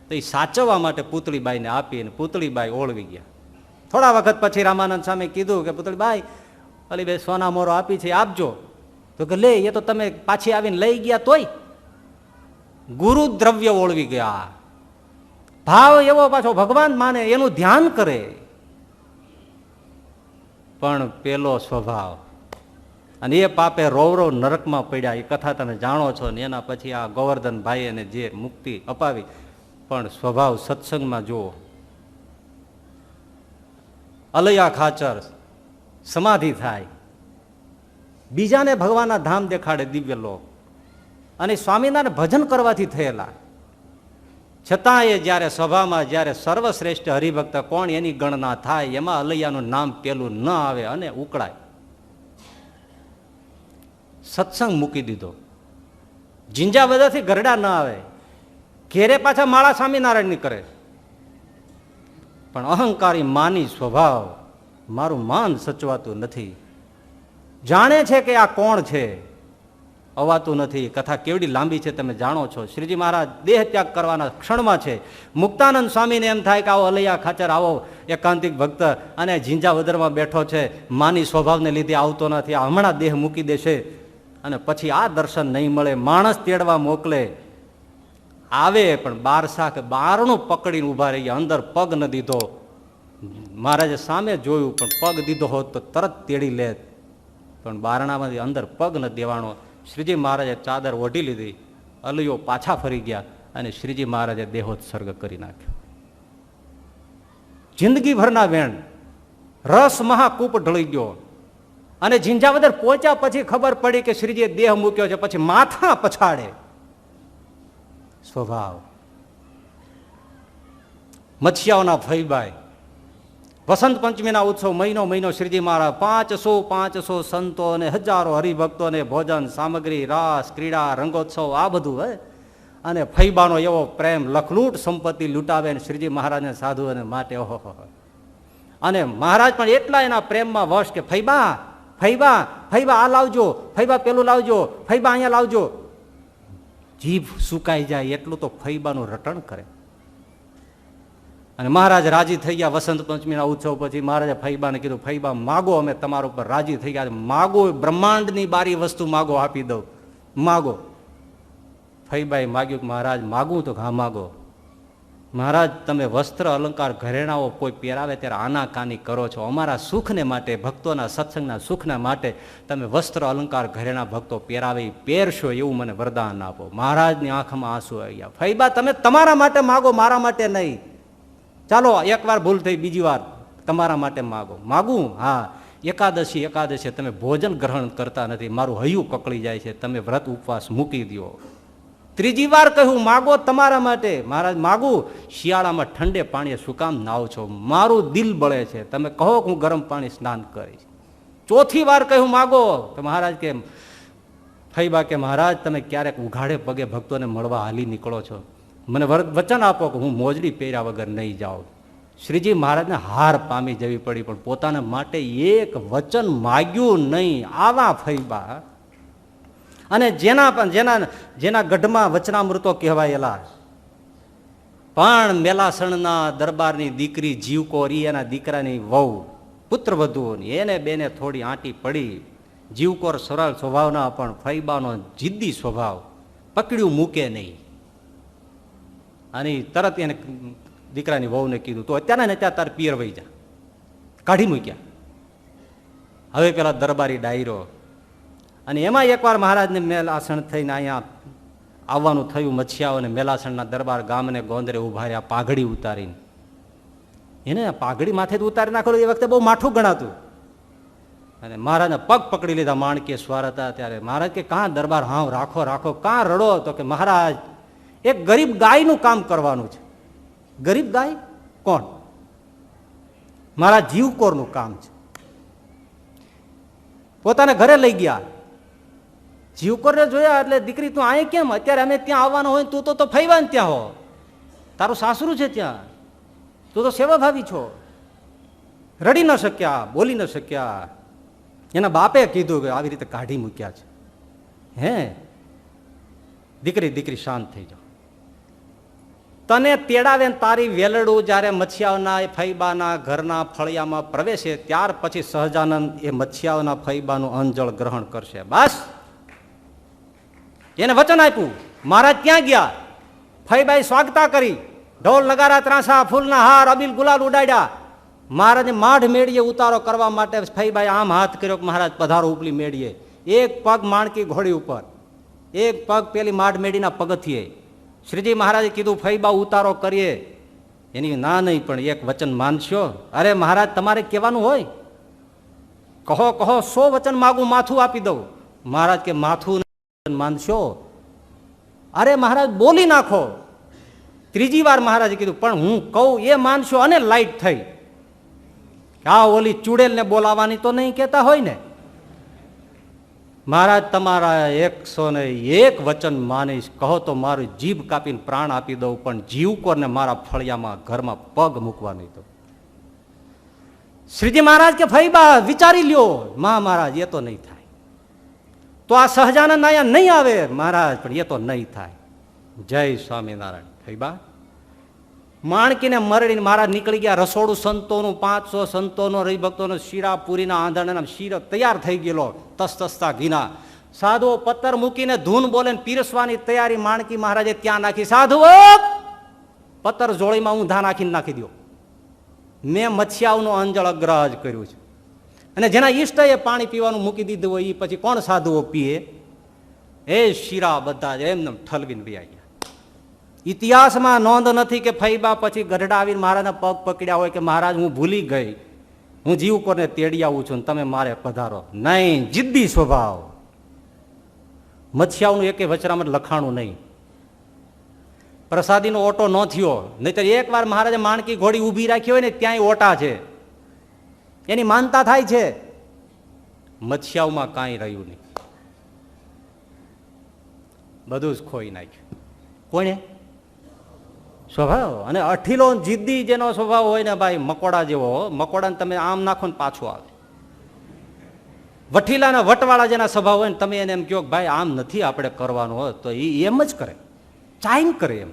તો એ સાચવવા માટે પુતળીબાઈને આપી અને પુતળીબાઈ ઓળવી ગયા. થોડા વખત પછી રામાનંદ સ્વામી કીધું કે પુતળીબાઈ, અલી બે સોના મોરો આપી છે, આપજો. તો કે લે, એ તો તમે પાછી આવીને લઈ ગયા તોય. ગુરુ દ્રવ્ય ઓળવી ગયા. ભાવ એવો પાછો ભગવાન માને, એનું ધ્યાન કરે. પણ પેલો સ્વભાવ, અને એ પાપે રોવરો નરકમાં પડ્યા. એ કથા તમે જાણો છો ને. એના પછી આ ગોવર્ધનભાઈ એને જે મુક્તિ અપાવી. પણ સ્વભાવ સત્સંગમાં જુઓ, અલૈયા ખાચર સમાધિ થાય, બીજાને ભગવાનના ધામ દેખાડે, દિવ્ય લોક. અને સ્વામિનારાયણ ભજન કરવાથી થયેલા. છતાં એ જ્યારે સભામાં જ્યારે સર્વશ્રેષ્ઠ હરિભક્ત કોણ એની ગણના થાય, એમાં અલૈયાનું નામ પેલું ન આવે અને ઉકળાય. સત્સંગ મૂકી દીધો. જિંજા બધાથી ગરડા ન આવે, ઘેરે પાછા માળા સ્વામિનારાયણની કરે. પણ અહંકારી માની સ્વભાવ, મારું માન સચવાતું નથી. જાણે છે કે આ કોણ છે, અવાતું નથી. કથા કેવડી લાંબી છે તમે જાણો છો. શ્રીજી મહારાજ દેહ ત્યાગ કરવાના ક્ષણમાં છે. મુક્તાનંદ સ્વામીને એમ થાય કે આવો અલૈયા ખાચર, આવો એકાંતિક ભક્ત, અને ઝીંઝા વદરમાં બેઠો છે, માની સ્વભાવને લીધે આવતો નથી, આ હમણાં દેહ મૂકી દેશે. અને પછી આ દર્શન નહીં મળે, માણસ તેડવા મોકલે, આવે પણ બારસા કે બારણું પકડીને ઊભા રહી ગયા, અંદર પગ ન દીધો. મહારાજે સામે જોયું પણ પગ દીધો હોત તો તરત તેડી લે, પણ બારણામાંથી અંદર પગ ન દેવાનો. શ્રીજી મહારાજે ચાદર ઓઢી લીધી, અલૈયો પાછા ફરી ગયા અને શ્રીજી મહારાજે દેહોત્સર્ગ કરી નાખ્યો. જિંદગીભરના વેણ, રસ મહાકૂપ ઢળી ગયો. અને ઝીંઝાવદર પહોંચ્યા પછી ખબર પડી કે શ્રીજીએ દેહ મૂક્યો છે. પછી માથા પછાડે સ્વભાવ. મચ્છિયાઓના ફઈબાઈ, વસંત પંચમીના ઉત્સવ મહિનો શ્રીજી મહારાજ 500 સંતો અને હજારો હરિભક્તોને ભોજન સામગ્રી, રાસ ક્રીડા, રંગોત્સવ આ બધું હે. અને ફઈબાનો એવો પ્રેમ, લખલૂટ સંપત્તિ લૂંટાવે ને શ્રીજી મહારાજને સાધુ અને માટે ઓહો. અને મહારાજ પણ એટલા એના પ્રેમમાં વશ કે ફઈબા ફઈબા ફઈબા આ લાવજો, ફઈબા પેલું લાવજો, ફઈબા અહીંયા લાવજો. જીભ સુકાઈ જાય એટલું તો ફઈબાનું રટણ કરે. અને મહારાજ રાજી થઈ ગયા. વસંત પંચમીના ઉત્સવ પછી મહારાજે ફઈબાને કીધું, ફઈબા માગો, અમે તમારા ઉપર રાજી થઈ ગયા. માગો, બ્રહ્માંડની બારી વસ્તુ માગો, આપી દઉં, માગો. ફઈબાએ માગ્યું કે મહારાજ માગું તો હા માગો. મહારાજ તમે વસ્ત્ર અલંકાર ઘરેણાઓ કોઈ પહેરાવે ત્યારે આનાકાની કરો છો. અમારા સુખને માટે, ભક્તોના સત્સંગના સુખના માટે તમે વસ્ત્ર અલંકાર ઘરેણા ભક્તો પહેરાવે પહેરશો એવું મને વરદાન આપો. મહારાજની આંખમાં આંસુ આવી ગયા. ફઈબા તમે તમારા માટે માગો, મારા માટે નહીં. ચાલો એકવાર ભૂલ થઈ, બીજી વાર તમારા માટે માગો. માગું? હા. એકાદશી તમે ભોજન ગ્રહણ કરતા નથી, મારું હૈયું કકળી જાય છે, તમે વ્રત ઉપવાસ મૂકી દો. ત્રીજી વાર કહ્યું માગો તમારા માટે. મહારાજ માગું, શિયાળામાં ઠંડે પાણીએ શું કામ નાવ છો, મારું દિલ બળે છે, તમે કહો કે હું ગરમ પાણી સ્નાન કરીશ. ચોથી વાર કહ્યું માગો તો મહારાજ કે ફઈબા કે મહારાજ તમે ક્યારેક ઉઘાડે પગે ભક્તોને મળવા હાલી નીકળો છો, મને વચન આપો કે હું મોજડી પહેર્યા વગર નહીં જાઉં. શ્રીજી મહારાજને હાર પામી જવી પડી, પણ પોતાના માટે એક વચન માગ્યું નહીં. આવા ફઈબા. અને જેના ગઢમાં વચનામૃતો કહેવાયેલા, પણ મેલાસણના દરબારની દીકરી જીવકોરી, એના દીકરાની વહુ પુત્રવધુ, એને બેને થોડી આંટી પડી. જીવકોર સરળ સ્વભાવના, પણ ફઈબાનો જિદ્દી સ્વભાવ, પકડ્યું મૂકે નહીં. અને તરત એને દીકરાની વહુને કીધું, તો અત્યારે ને ત્યાં તાર પિયર વહી જા. કાઢી મૂક્યા. હવે પેલા દરબારી ડાયરો. અને એમાં એકવાર મહારાજને મેલાસણ થઈને અહીંયા આવવાનું થયું. મચ્છિયાઓને મેલાસણના દરબાર ગામને ગોંદરે ઉભા રહ્યા, પાઘડી ઉતારીને. એને પાઘડી માથે ઉતારી નાખેલું એ વખતે બહુ માઠું ગણાતું. અને મહારાજને પગ પકડી લીધા, માણકીય સ્વાર હતા ત્યારે. મહારાજ કે કાં દરબાર, હા રાખો રાખો, કાં રડો? તો કે મહારાજ એક ગરીબ ગાયનું કામ કરવાનું છે. ગરીબ ગાય કોણ? મારા જીવકોરનું કામ છે. પોતાના ઘરે લઈ ગયા. જીવકોરને જોયા એટલે દીકરી તું અહીં કેમ? અત્યારે અમે ત્યાં આવવાનો હોય, તું તો ફઈવાન ત્યાં હો, તારું સાસરું છે ત્યાં, તું તો સેવાભાવી છો. રડી ન શક્યા, બોલી ન શક્યા. એના બાપે કીધું કે આવી રીતે કાઢી મૂક્યા છે. હે દીકરી શાંત થઈ જાઓ. તને તેડાવે તારી વેલડું જ્યારે મચ્છિયાઓના ફઈબાના ઘરના ફળિયામાં પ્રવેશે, ત્યાર પછી સહજાનંદ એ મચ્છિયાઓના ફઈબાનું અંજળ ગ્રહણ કરશે. બસ એને વચન આપ્યું. મહારાજ ત્યાં ગયા, ફઈબાઈ સ્વાગતા કરી, ઢોલ નગારા ત્રાસા, ફૂલના હાર, અબીલ ગુલાલ ઉડાડ્યા. મહારાજે માઢ મેળીએ ઉતારો કરવા માટે ફઈબાઈ આમ હાથ કર્યો કે મહારાજ પધારો ઉપલી મેળીએ. એક પગ માણકી ઘોડી ઉપર, એક પગ પેલી માઢ મેળીના પગથિયે. શ્રીજી મહારાજે કીધું ફઈબા ઉતારો કરીએ. એની ના નહીં, પણ એક વચન માનશો? અરે મહારાજ તમારે કહેવાનું હોય, કહો કહો, 100 વચન માગું, માથું આપી દઉં. મહારાજ કે માથું માનશો? અરે મહારાજ બોલી નાખો. ત્રીજી વાર મહારાજે કીધું પણ હું કહું એ માનશો? અને લાઈટ થઈ. આ ઓલી ચુડેલને બોલાવાની તો નહીં કહેતા હોય ને. મહારાજ તમારા 101 વચન માનીશ, કહો તો મારું જીભ કાપીને પ્રાણ આપી દઉં, પણ જીવકોરને મારા ફળિયામાં ઘરમાં પગ મૂકવા નહીં દઉં. શ્રીજી મહારાજ કે ફઈબા વિચારી લ્યો. મહારાજ એ તો નહીં થાય. તો આ સહજાનંદ અહીંયા નહીં આવે મહારાજ, પણ એ તો નહીં થાય. જય સ્વામિનારાયણ. ફઈબા માણકીને મરડીને મહારાજ નીકળી ગયા. રસોડું સંતોનું, 500 સંતોનો, હરિભક્તોનો શીરા પૂરીના આંધણાના શીરો તૈયાર થઈ ગયેલો, તસતસતા ઘીના. સાધુઓ પત્તર મૂકીને ધૂન બોલે પીરસવાની તૈયારી માણકી મહારાજે ત્યાં નાખી. સાધુઓ પત્તર જોળીમાં ઊંધા નાખીને નાખી દો. મેં મત્સ્યાવનો અંજળ અગ્રહ જ કર્યું છે. અને જેના ઈષ્ટએ પાણી પીવાનું મૂકી દીધું હોય એ પછી કોણ સાધુઓ પીએ? એ શીરા બધા જ એમને ઠલવીને વયા ગયા. ઇતિહાસમાં નોંધ નથી કે ફૈબા પછી ગઢડા આવીને મહારાજના પગ પકડ્યા હોય કે મહારાજ હું ભૂલી ગઈ, હું જીવકોને તેડી આવું છું ને તમે મારે પધારો. નહીં, જિદ્દી સ્વભાવ. મત્સ્યાવનું એકે વચરામાં લખાણું નહીં. પ્રસાદીનો ઓટો ન થયો, નહીતર એકવાર મહારાજે માણકી ઘોડી ઊભી રાખી હોય ને ત્યાંય ઓટા છે, એની માનતા થાય છે. મત્સ્યાવમાં કાંઈ રહ્યું નહીં, બધું જ ખોઈ નાખ્યું. કોણે? સ્વભાવ. અને અઠીલો જિદ્દી જેનો સ્વભાવ હોય ને ભાઈ, મકોડા જેવો, મકોડાને તમે આમ નાખો ને પાછું આવે. વઠીલાના વટવાળા જેના સ્વભાવ હોય ને તમે એને એમ કહો કે ભાઈ આમ નથી આપણે કરવાનું હોય તો એ એમ જ કરે, ચાઈન કરે. એમ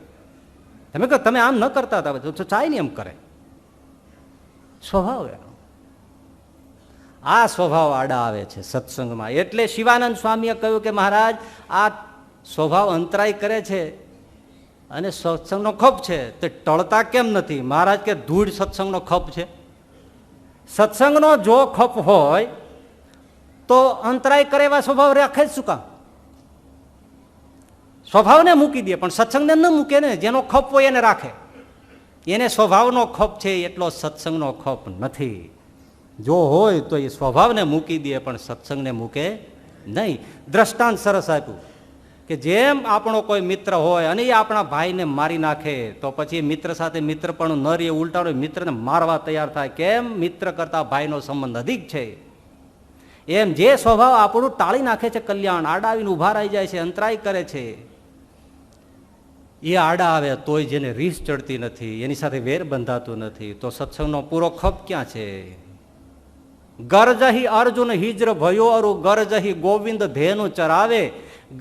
તમે કહો તમે આમ ન કરતા હતા તો ચાઈને એમ કરે. સ્વભાવ એનો. આ સ્વભાવ આડા આવે છે સત્સંગમાં. એટલે શિવાનંદ સ્વામીએ કહ્યું કે મહારાજ આ સ્વભાવ અંતરાય કરે છે અને સત્સંગનો ખપ છે તે ટળતા કેમ નથી? મહારાજ કે ધૂળ સત્સંગનો ખપ છે. સત્સંગનો જો ખપ હોય તો અંતરાય કરે એવા સ્વભાવ રાખે જ શું કામ? સ્વભાવને મૂકી દે પણ સત્સંગને ન મૂકે ને. જેનો ખપ હોય એને રાખે. એને સ્વભાવનો ખપ છે એટલો સત્સંગનો ખપ નથી. જો હોય તો એ સ્વભાવને મૂકી દે પણ સત્સંગને મૂકે નહીં. દ્રષ્ટાંત સરસ આપ્યું કે જેમ આપણો કોઈ મિત્ર હોય અને એ આપણા ભાઈને મારી નાખે તો પછી એ મિત્ર સાથે મિત્ર પણ ન રહે, ઉલટાનો મિત્રને મારવા તૈયાર થાય. કેમ? મિત્ર કરતા ભાઈનો સંબંધ અધિક છે. એમ જે સ્વભાવ આપણું ટાળી નાખે છે કલ્યાણ, આડા આવીને ઉભા રહી જાય છે, અંતરાય કરે છે, એ આડા આવે તોય જેને રીસ ચડતી નથી, એની સાથે વેર બંધાતું નથી, તો સત્સંગનો પૂરો ખપ ક્યાં છે? ગરજહી અર્જુન હિજ્ર ભયો અરુ ગરજહી ગોવિંદ ધેનું ચરાવે,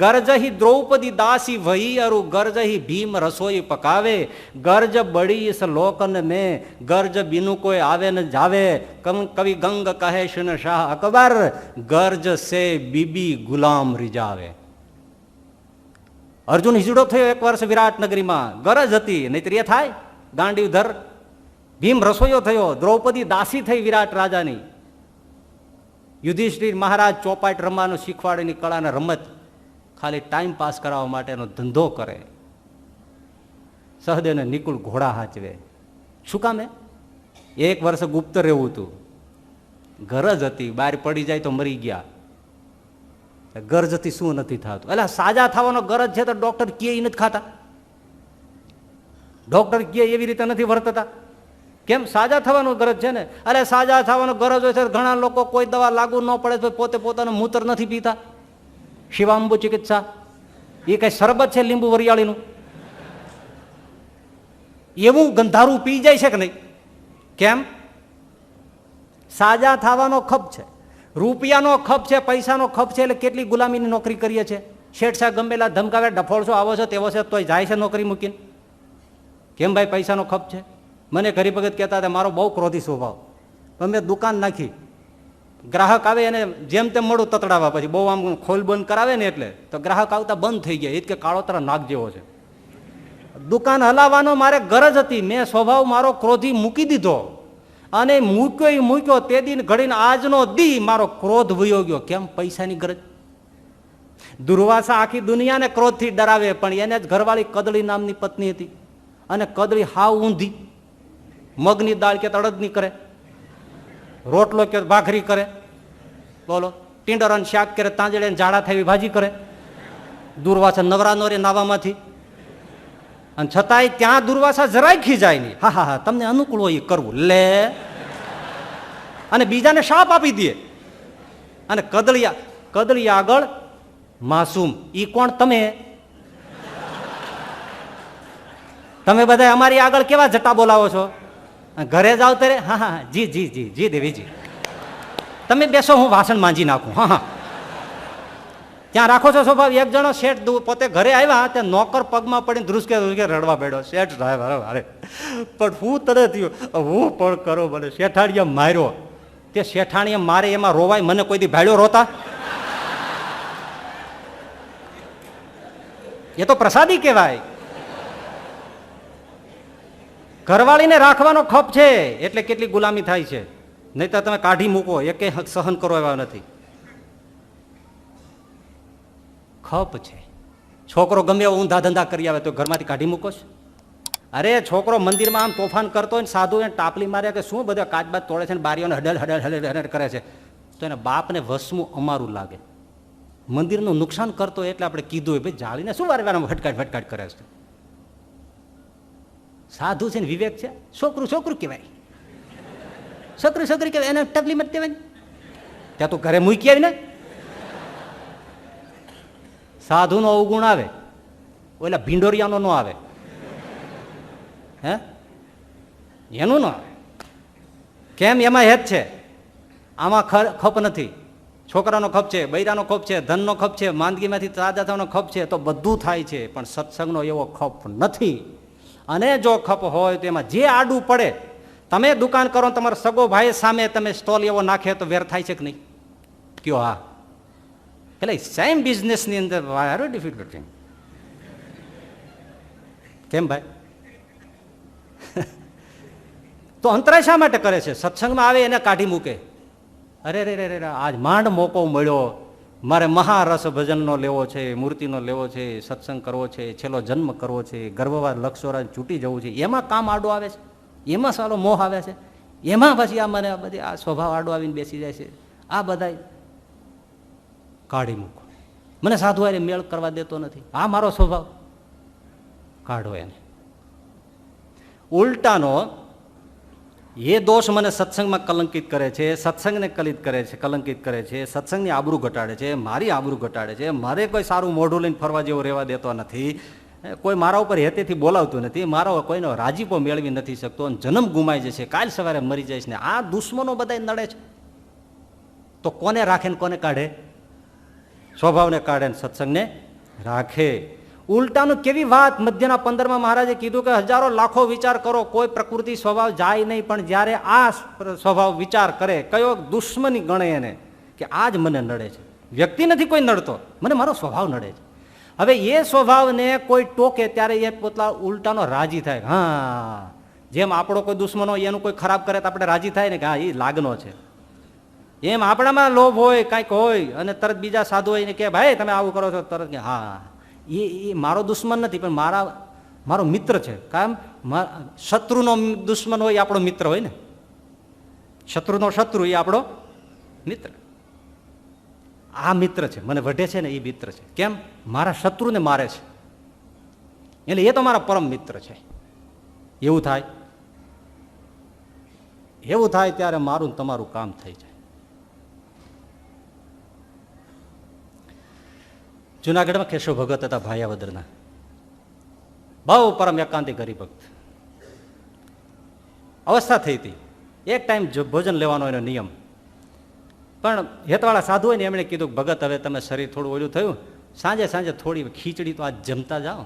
ગરજહી દ્રૌપદી દાસી વહી અરુ ગરજહી ભીમ રસોઈ પકાવે, ગરજ બડી ઇસ લોકન મેં ગરજ બીનું કોઈ આવે ન જાવે, કવિ ગંગ કહે શુન શાહ અકબર ગરજ સે બીબી ગુલામ રીજાવે. અર્જુન હિજડો થયો એક વર્ષ વિરાટ નગરીમાં, ગરજ હતી, નહીતર એ થાય ગાંડીવધર. ભીમ રસોઈયો થયો, દ્રૌપદી દાસી થઈ વિરાટ રાજાની. યુધિષ્ઠિર મહારાજ ચોપાટ રમવાનું શીખવાડેની કળાને રમત ખાલી ટાઈમ પાસ કરાવવા માટેનો ધંધો કરે. સહદેવને નિકુળ ઘોડા હાચવે. શું કામે? એક વર્ષ ગુપ્ત રહેવું હતું, ગરજ હતી, બહાર પડી જાય તો મરી ગયા. ગરજથી શું નથી થતું? એટલે સાજા થવાનો ગરજ છે તો ડોક્ટર કે એ નથી ખાતા, ડોક્ટર કે એવી રીતે નથી વર્તતા. કેમ? સાજા થવાનો ગરજ છે ને. અરે સાજા થવાનો ગરજ હોય છે. ઘણા લોકો કોઈ દવા લાગુ ન પડે તો પોતે પોતાનું મૂત્ર નથી પીતા. શિવાંબુ ચિકિત્સા એ કઈ શરબત છે લીંબુ વરિયાળીનું? એવું ગંધારું પી જાય છે કે નહીં? કેમ? સાજા થવાનો ખપ છે, રૂપિયાનો ખપ છે, પૈસાનો ખપ છે. એટલે કેટલી ગુલામીની નોકરી કરીએ છીએ. શેઠ સાહેબ ગમેલા ધમકાવે, ડફોળશો આવો છો તેવો છે તોય જાય છે નોકરી મૂકીને. કેમ ભાઈ? પૈસાનો ખપ છે. મને હરિભગત કહેતા હતા મારો બહુ ક્રોધી સ્વભાવ, પણ મેં દુકાન નાખી, ગ્રાહક આવે એને જેમ તેમ મળું તતડાવવા, પછી બહુ આમ ખોલ બંધ કરાવે ને એટલે તો ગ્રાહક આવતા બંધ થઈ ગયા. એ જ કે કાળોતરા નાક જેવો છે. દુકાન હલાવવાનો મારે ગરજ હતી, મેં સ્વભાવ મારો ક્રોધી મૂકી દીધો અને મૂક્યો તે દિન ઘડીને આજનો દી મારો ક્રોધ વયો ગયો. કેમ? પૈસાની ગરજ. દુર્વાસા આખી દુનિયાને ક્રોધથી ડરાવે, પણ એને જ ઘરવાળી કદળી નામની પત્ની હતી અને કદળી હાવ ઊંધી. મગની દાળ કે અડદની કરે, રોટલો કે ભાખરી કરે, બોલો ટીંડર શાક કરે, તાંજળે જાડા થાય ભાજી કરે. દુર્વાસા નવરા નોરે નાવામાંથી, અને છતાંય ત્યાં દુર્વાસા જરાય ખીજાય નહીં. હા હા હા, તમને અનુકૂળ હોય એ કરવું લે, અને બીજાને શાપ આપી દે. અને કદળી આગળ માસૂમ. ઈ કોણ? તમે બધા અમારી આગળ કેવા જટા બોલાવો છો? ઘરે જાવ ત્યારે હા હા જી જી જી જી દેવીજી તમે બેસો, હું વાસણ માંજી નાખું. હા હા, ત્યાં રાખો છો સ્વભાવ. એક જણો શેઠ પોતે ઘરે આવ્યા, ત્યાં નોકર પગમાં પડીને ધ્રુસકે ધ્રુસકે રડવા બેઠો. શેઠ સાહેબ અરે પણ હું તને થયું, હું પણ કરો. મને શેઠાણીએ માર્યો. તે શેઠાણીએ મારે એમાં રોવાય? મને કોઈ દી ભાડ્યો રોતા? એ તો પ્રસાદી કહેવાય. ઘરવાળીને રાખવાનો ખપ છે એટલે કેટલી ગુલામી થાય છે, નહીં તો તમે કાઢી મૂકો એકે સહન કરો એવા નથી. ખપ છે. છોકરો ગમે એવો ઊંધા ધંધા કરી આવે તો ઘરમાંથી કાઢી મૂકો છો? અરે છોકરો મંદિરમાં આમ તોફાન કરતો હોય ને સાધુ એને ટાપલી માર્યા કે શું બધા કાચબાજ તોડે છે ને બારીઓને હડલ હડલ હડલ હડલ કરે છે, તો એના બાપને વસમું અમારું લાગે. મંદિરનું નુકસાન કરતો એટલે આપણે કીધું હોય ભાઈ જાળીને શું વારવાના ફટકાટ ફટકાટ કરે છે. સાધુ છે ને વિવેક છે, છોકરું છોકરું કહેવાય, છોકરી છોકરી કહેવાય, એને ટપલી મત દેવાય. ત્યાં તો ઘરે મૂકી આવી ને. સાધુનો અવગુણ આવે, ઓલા ભીંડોરિયાનો ન આવે, હે એનું ન આવે. કેમ? એમાં હેત છે, આમાં ખપ નથી. છોકરાનો ખપ છે, બૈરાનો ખપ છે, ધનનો ખપ છે, માંદગીમાંથી તાજા થવાનો ખપ છે, તો બધું થાય છે, પણ સત્સંગનો એવો ખપ નથી. અને જો ખપ હોય તો એમાં જે આડું પડે, તમે દુકાન કરો તમારો સગો ભાઈ સામે તમે સ્ટોલ એવો નાખે તો વેર થાય છે કે નહીં? કયો હા. એટલે સેમ બિઝનેસની અંદર વારો ડિફિકલ્ટી. કેમ ભાઈ? તો અંતરાય શા માટે કરે છે? સત્સંગમાં આવે એને કાઢી મૂકે. અરે રે રે રે, આજ માંડ મોકો મળ્યો, મારે મહારસ ભજનનો લેવો છે, મૂર્તિનો લેવો છે, સત્સંગ કરવો છે, છેલ્લો જન્મ કરવો છે, ગર્ભવાર લક્ષોરા છૂટી જવું છે, એમાં કામ આડો આવે છે, એમાં સારો મોહ આવે છે, એમાં પછી આ મને બધી આ સ્વભાવ આડો આવીને બેસી જાય છે. આ બધા કાઢી મૂકો. મને સાધુ હારે મેળ કરવા દેતો નથી, આ મારો સ્વભાવ, કાઢો એને. ઉલટાનો એ દોષ મને સત્સંગમાં કલંકિત કરે છે, સત્સંગને કલંકિત કરે છે, સત્સંગની આબરૂ ઘટાડે છે, મારી આબરૂ ઘટાડે છે, મારે કોઈ સારું મોઢું લઈને ફરવા જેવું રહેવા દેતો નથી, કોઈ મારા ઉપર હેતેથી બોલાવતું નથી, મારો કોઈનો રાજીપો મેળવી નથી શકતો, જન્મ ગુમાઈ જશે, કાલ સવારે મરી જઈશ ને આ દુશ્મનો બધા નડે છે. તો કોને રાખે ને કોને કાઢે? સ્વભાવને કાઢે ને સત્સંગને રાખે. ઉલટાનું કેવી વાત! મધ્યના 15માં મહારાજે કીધું કે હજારો લાખો વિચાર કરો, કોઈ પ્રકૃતિ સ્વભાવ જાય નહીં, પણ જ્યારે આ સ્વભાવ વિચાર કરે, કયો દુશ્મની ગણે એને કે આજ મને નડે છે. વ્યક્તિ નથી કોઈ નડતો, મને મારો સ્વભાવ નડે છે. હવે એ સ્વભાવને કોઈ ટોકે ત્યારે એ પોતા ઉલટાનો રાજી થાય. હા, જેમ આપણો કોઈ દુશ્મન હોય એનું કોઈ ખરાબ કરે તો આપણે રાજી થાય ને કે હા એ લાગનો છે, એમ આપણામાં લોભ હોય કાંઈક હોય અને તરત બીજા સાધુ હોય ને કે ભાઈ તમે આવું કરો છો, તરત કે હા એ મારો દુશ્મન નથી પણ મારો મિત્ર છે. કામ શત્રુનો દુશ્મન હોય એ આપણો મિત્ર હોય ને, શત્રુનો શત્રુ એ આપણો મિત્ર. આ મિત્ર છે, મને વઢે છે ને એ મિત્ર છે. કેમ? મારા શત્રુને મારે છે એટલે એ તો મારા પરમ મિત્ર છે. એવું થાય, એવું થાય ત્યારે મારું તમારું કામ થઈ જાય. જુનાગઢમાં કેશવ ભગત હતા, ભાયાવદરના, બહુ પરમ એકાંતિક હરિભક્ત. અવસ્થા થઈ હતી, એક ટાઈમ ભોજન લેવાનો એનો નિયમ, પણ હેતવાળા સાધુ હોય ને એમણે કીધું ભગત હવે તમે શરીર થોડું ઓલું થયું, સાંજે થોડી ખીચડી તો આજ જમતા જાઓ.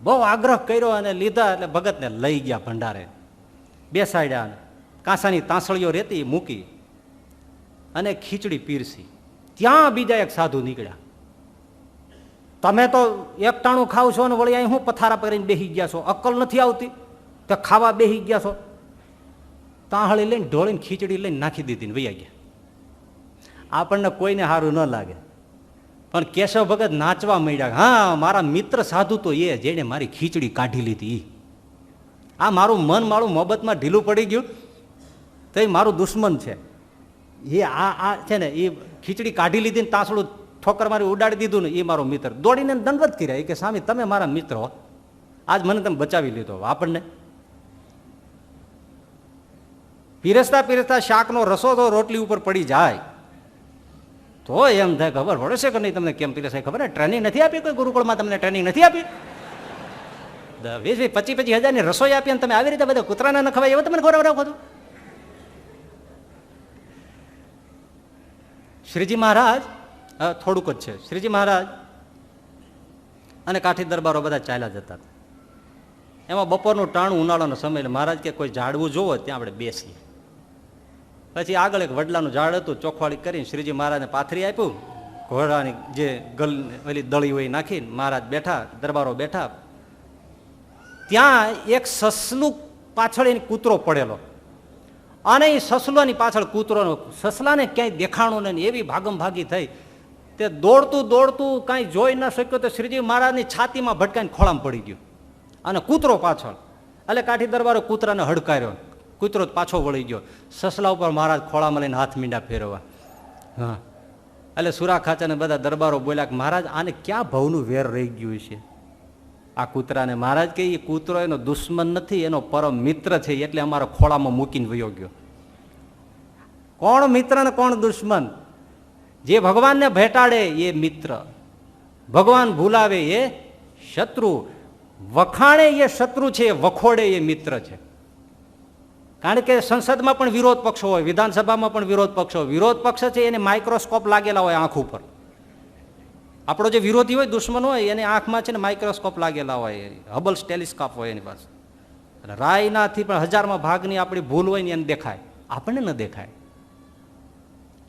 બહુ આગ્રહ કર્યો અને લીધા એટલે ભગતને લઈ ગયા ભંડારે, બેસાડ્યા, કાંસાની તાંસળીઓ રહેતી મૂકી અને ખીચડી પીરસી. ત્યાં બીજા એક સાધુ નીકળ્યા. તમે તો એકટાણું ખાવ છો ને વળી અહીં હું પથારા કરીને બેસી ગયા છો, અક્કલ નથી આવતી તો ખાવા બેસી ગયા છો. તાહળી લઈને ઢોળીને ખીચડી લઈને નાખી દીધી ને વૈયા ગયા. આપણને કોઈને સારું ન લાગે, પણ કેશવ ભગત નાચવા માંડ્યા. હા, મારા મિત્ર સાધુ તો એ જેને મારી ખીચડી કાઢી લીધી. આ મારું મન મારું મોહબ્બતમાં ઢીલું પડી ગયું તો એ મારું દુશ્મન છે. એ આ છે ને એ ખીચડી કાઢી લીધી ને તાંસળું ઠોકર મારી ઉડાડી દીધું ને એ મારો મિત્ર. દોડીને દંડવત કર્યા કે સ્વામી તમે મારા મિત્ર હો, આજ મને તમે બચાવી લીધો. આપણને પીરસતા પીરસતા શાકનો રસો તો રોટલી ઉપર પડી જાય તો એમ થાય ખબર પડે છે કે નહીં તમને કેમ પીરસાય ખબર? ટ્રેનિંગ નથી આપી કોઈ ગુરુકુળમાં? તમને ટ્રેનિંગ નથી આપી? 20-25 હજારની રસોઈ આપી અને તમે આવી રીતે બધા કૂતરાના ન ખવાય એવું તમને ખબર રાખો છો? શ્રીજી મહારાજ થોડુંક જ છે. શ્રીજી મહારાજ અને કાઠી દરબારો બધા ચાલ્યા જતા. એમાં બપોરનું ટાણું, ઉનાળાનો સમય, એટલે મહારાજ કે કોઈ ઝાડવું જોવો ત્યાં આપણે બેસીએ. પછી આગળ એક વડલાનું ઝાડ હતું, ચોખવાળી કરીને શ્રીજી મહારાજને પાથરી આપ્યું ઘોડાની જે ગલ ઓલી દળી હોય નાખીને મહારાજ બેઠા, દરબારો બેઠા. ત્યાં એક સસલું પાછળ એની કૂતરો પડેલો, અને એ સસલાની પાછળ કૂતરોનો, સસલાને ક્યાંય દેખાણું નહીં, એવી ભાગમ ભાગી થઈ. તે દોડતું દોડતું કાંઈ જોઈ ન શક્યો તો શ્રીજી મહારાજની છાતીમાં ભટકાઈને ખોળામાં પડી ગયો, અને કૂતરો પાછળ. એટલે કાઠી દરબારો કૂતરાને હડકાર્યો, કૂતરો પાછો વળી ગયો. સસલા ઉપર મહારાજ ખોળામાં લઈને હાથ મીંડા ફેરવવા. હા, એટલે સુરા ખાચાને બધા દરબારો બોલ્યા કે મહારાજ આને ક્યાં ભવનું વેર રહી ગયું છે આ કૂતરાને. મહારાજ કે એ કૂતરો એનો દુશ્મન નથી, એનો પરમ મિત્ર છે, એટલે અમારા ખોળામાં મૂકીને વયો ગયો. કોણ મિત્ર ને કોણ દુશ્મન? જે ભગવાનને ભેટાડે એ મિત્ર, ભગવાન ભૂલાવે એ શત્રુ, વખાણે એ શત્રુ છે, વખોડે એ મિત્ર છે. કારણ કે સંસદમાં પણ વિરોધ પક્ષો હોય, વિધાનસભામાં પણ વિરોધ પક્ષો હોય. વિરોધ પક્ષ છે એને માઇક્રોસ્કોપ લાગેલા હોય આંખ ઉપર. આપણો જે વિરોધી હોય, દુશ્મન હોય, એની આંખમાં છે ને માઇક્રોસ્કોપ લાગેલા હોય, હબલ ટેલિસ્કોપ હોય એની પાસે. રાયનાથી પણ 1000માં ભાગની આપણી ભૂલ હોય ને એને દેખાય, આપણને ન દેખાય.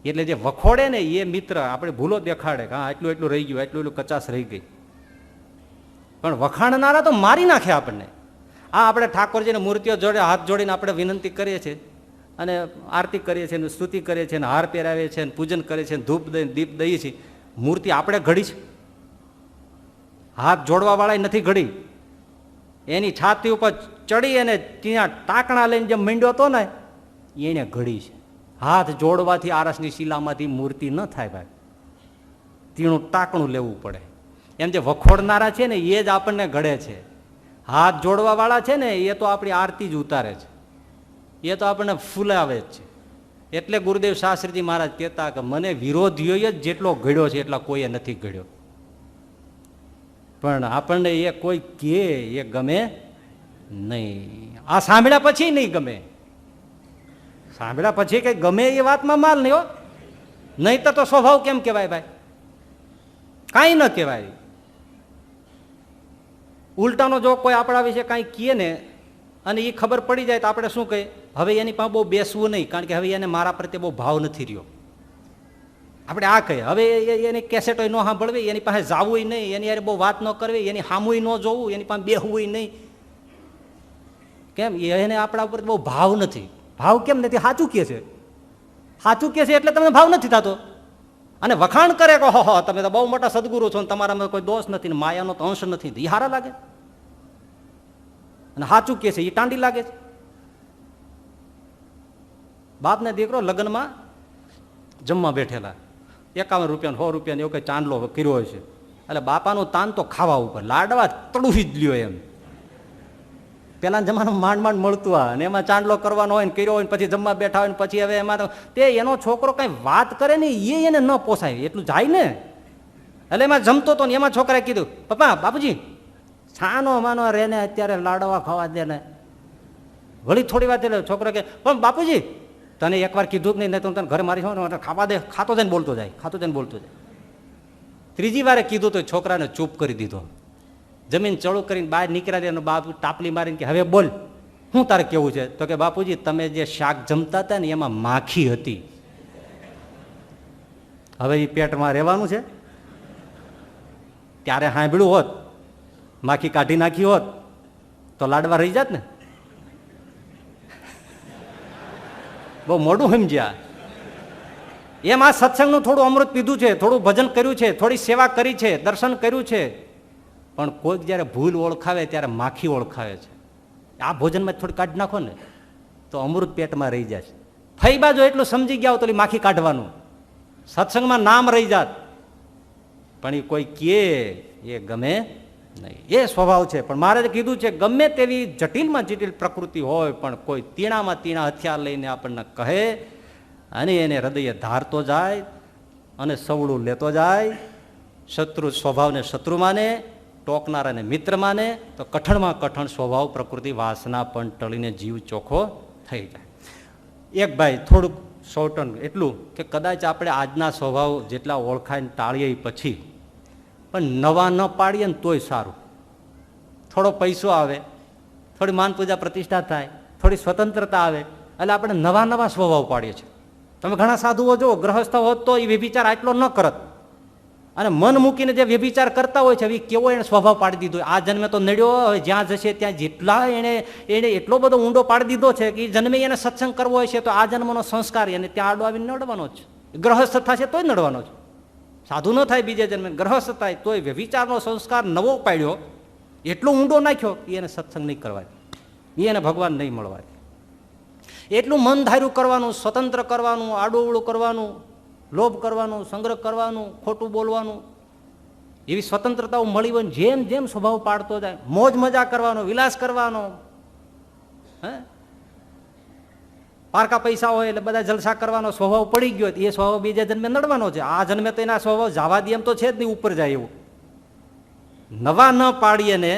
એટલે જે વખોડે ને એ મિત્ર, આપણે ભૂલો દેખાડે કે હા એટલું એટલું રહી ગયું, એટલું એટલું કચાશ રહી ગઈ. પણ વખાણનારા તો મારી નાખે આપણને. આ આપણે ઠાકોરજીને મૂર્તિઓ જોડે હાથ જોડીને આપણે વિનંતી કરીએ છીએ, અને આરતી કરીએ છીએ, સ્તુતિ કરીએ છીએ, હાર પહેરાવીએ છીએ, પૂજન કરીએ છીએ, ધૂપ દઈને દીપ દઈએ છીએ. મૂર્તિ આપણે ઘડી છે? હાથ જોડવા વાળા નથી ઘડી. એની છાતી ઉપર ચડી અને ત્યાં ટાંકણા લઈને જેમ મીંડ્યો હતો ને એને ઘડી છે. હાથ જોડવાથી આરસની શિલામાંથી મૂર્તિ ન થાય ભાઈ, તીણું ટાંકણું લેવું પડે. એમ જે વખોડનારા છે ને એ જ આપણને ઘડે છે. હાથ જોડવા વાળા છે ને એ તો આપણી આરતી જ ઉતારે છે, એ તો આપણને ફૂલાવે જ છે. એટલે ગુરુદેવ શાસ્ત્રીજી મહારાજ કહેતા કે મને વિરોધીઓએ જ જેટલો ઘડ્યો છે એટલા કોઈએ નથી ઘડ્યો. પણ આપણને એ કોઈ કે એ ગમે નહીં. આ સાંભળ્યા પછી નહીં ગમે, સાંભળ્યા પછી કઈ ગમે એ વાતમાં માલ નહીં હો. નહીં તો સ્વભાવ કેમ કહેવાય ભાઈ? કાંઈ ન કહેવાય. ઉલટાનો જો કોઈ આપણા વિશે કાંઈ કહે ને અને એ ખબર પડી જાય તો આપણે શું કહીએ, હવે એની પાસે બહુ બેસવું નહીં, કારણ કે હવે એને મારા પ્રત્યે બહુ ભાવ નથી રહ્યો. આપણે આ કહીએ, હવે એની કેસેટો ન સાંભળવી, એની પાસે જાવું નહીં, એની યાર બહુ વાત ન કરવી, એની સામું ન જોવું, એની પાસે બેહવું નહીં. કેમ? એને આપણા ઉપર બહુ ભાવ નથી. ભાવ કેમ નથી? સાચું કહે છે, સાચું કહે છે એટલે તમને ભાવ નથી થતો. અને વખાણ કરે કે હો તમે તો બહુ મોટા સદગુરુ છો, તમારામાં કોઈ દોષ નથી, માયાનો તો અંશ નથી, એ હારા લાગે. અને સાચું કહે છે એ ટાંડી લાગે છે. બાપ ને દીકરો લગ્નમાં જમવા બેઠેલા, 51 રૂપિયા 100 રૂપિયા એવો કઈ ચાંદલો કર્યો છે. એટલે બાપાનું તાન તો ખાવા ઉપર, લાડવા તડુવી જ લ્યો એમ. પેલાના જમાનામાં માંડ માંડ મળતું આ, અને એમાં ચાંદલો કરવાનો હોય ને કર્યો હોય ને પછી જમવા બેઠા હોય ને પછી હવે એમાં તો તે એનો છોકરો કઈ વાત કરે ને એ એને ન પોસાય એટલું જાય ને. એટલે એમાં જમતો હતો ને એમાં છોકરાએ કીધું, પપ્પા બાપુજી છાનો માનો રે ને અત્યારે લાડવા ખાવા દે ને. વળી થોડી વાત એટલે છોકરો કે પણ બાપુજી તને એકવાર કીધું જ નહીં, તો તને ઘરે મારી ખાવા દે, ખાતો જઈને બોલતો જાય, ખાતો જઈને બોલતો જાય. ત્રીજી વારે કીધું તો છોકરાને ચૂપ કરી દીધો. જમીન ચડું કરીને બહાર નીકળ્યા દે, બાપુ ટાપલી મારીને કે હવે બોલ શું તારે કેવું છે? તો કે બાપુજી તમે જે શાક જમતા હતા ને એમાં માખી હતી, હવે એ પેટમાં રહેવાનું છે. ત્યારે સાંભળ્યું હોત, માખી કાઢી નાખી હોત તો લાડવા રહી જાત ને. બહુ મોડું સમજ્યા. એમ આ સત્સંગનું થોડું અમૃત પીધું છે, થોડું ભજન કર્યું છે, થોડી સેવા કરી છે, દર્શન કર્યું છે, પણ કોઈક જયારે ભૂલ ઓળખાવે ત્યારે માખી ઓળખાવે છે. આ ભોજનમાં થોડી કાઢી નાખો ને તો અમૃત પેટમાં રહી જાય. ફઈબા જો એટલું સમજી ગયા તો માખી કાઢવાનું, સત્સંગમાં નામ રહી જાત. પણ એ કોઈ કે એ ગમે નહીં, એ સ્વભાવ છે. પણ મારે કીધું છે ગમે તેવી જટિલમાં જટિલ પ્રકૃતિ હોય પણ કોઈ તીણામાં તીણા હથિયાર લઈને આપણને કહે અને એને હૃદય ધારતો જાય અને સવળું લેતો જાય. શત્રુ સ્વભાવને શત્રુ માને, ટોકનારાને મિત્ર માને તો કઠણમાં કઠણ સ્વભાવ પ્રકૃતિ વાસના પણ ટળીને જીવ ચોખ્ખો થઈ જાય. એક ભાઈ થોડુંક શોર્ટન એટલું કે કદાચ આપણે આજના સ્વભાવ જેટલા ઓળખાઈને ટાળીએ પછી પણ નવા ન પાડીએ ને તોય સારું. થોડો પૈસો આવે, થોડી માન પૂજા પ્રતિષ્ઠા થાય, થોડી સ્વતંત્રતા આવે એટલે આપણે નવા નવા સ્વભાવ પાડીએ છીએ. તમે ઘણા સાધુઓ જુઓ, ગ્રહસ્થ હોત તો એ વિચાર આટલો ન કરત, અને મન મૂકીને જે વ્યભિચાર કરતા હોય છે એ કેવો એને સ્વભાવ પાડી દીધો. આ જન્મે તો નડ્યો, હવે જ્યાં જશે ત્યાં જેટલા એને એટલો બધો ઊંડો પાડી દીધો છે કે એ જન્મે એને સત્સંગ કરવો હોય છે તો આ જન્મનો સંસ્કાર એને ત્યાં આડો આવીને નડવાનો જ. ગ્રહસ્થ થશે તોય નડવાનો છે. સાધુ ન થાય બીજે જન્મે, ગ્રહસ્થ થાય તોય વ્યભિચારનો સંસ્કાર નવો પાડ્યો, એટલો ઊંડો નાખ્યો કે એને સત્સંગ નહીં કરવા, એને ભગવાન નહીં મળવા. એટલું મન ધાર્યું કરવાનું, સ્વતંત્ર કરવાનું, આડું કરવાનું, લોભ કરવાનું, સંગ્રહ કરવાનું, ખોટું બોલવાનું, એવી સ્વતંત્રતાઓ મળી હોય. જેમ જેમ સ્વભાવ પાડતો જાય, મોજ મજા કરવાનો, વિલાસ કરવાનો, હે પારકા પૈસા હોય એટલે બધા જલસા કરવાનો સ્વભાવ પડી ગયો, એ સ્વભાવ બીજા જન્મે નડવાનો છે. આ જન્મે તો એના સ્વભાવ જવા દે એમ તો છે જ નહીં, ઉપર જાય એવું. નવા ન પાડીએ ને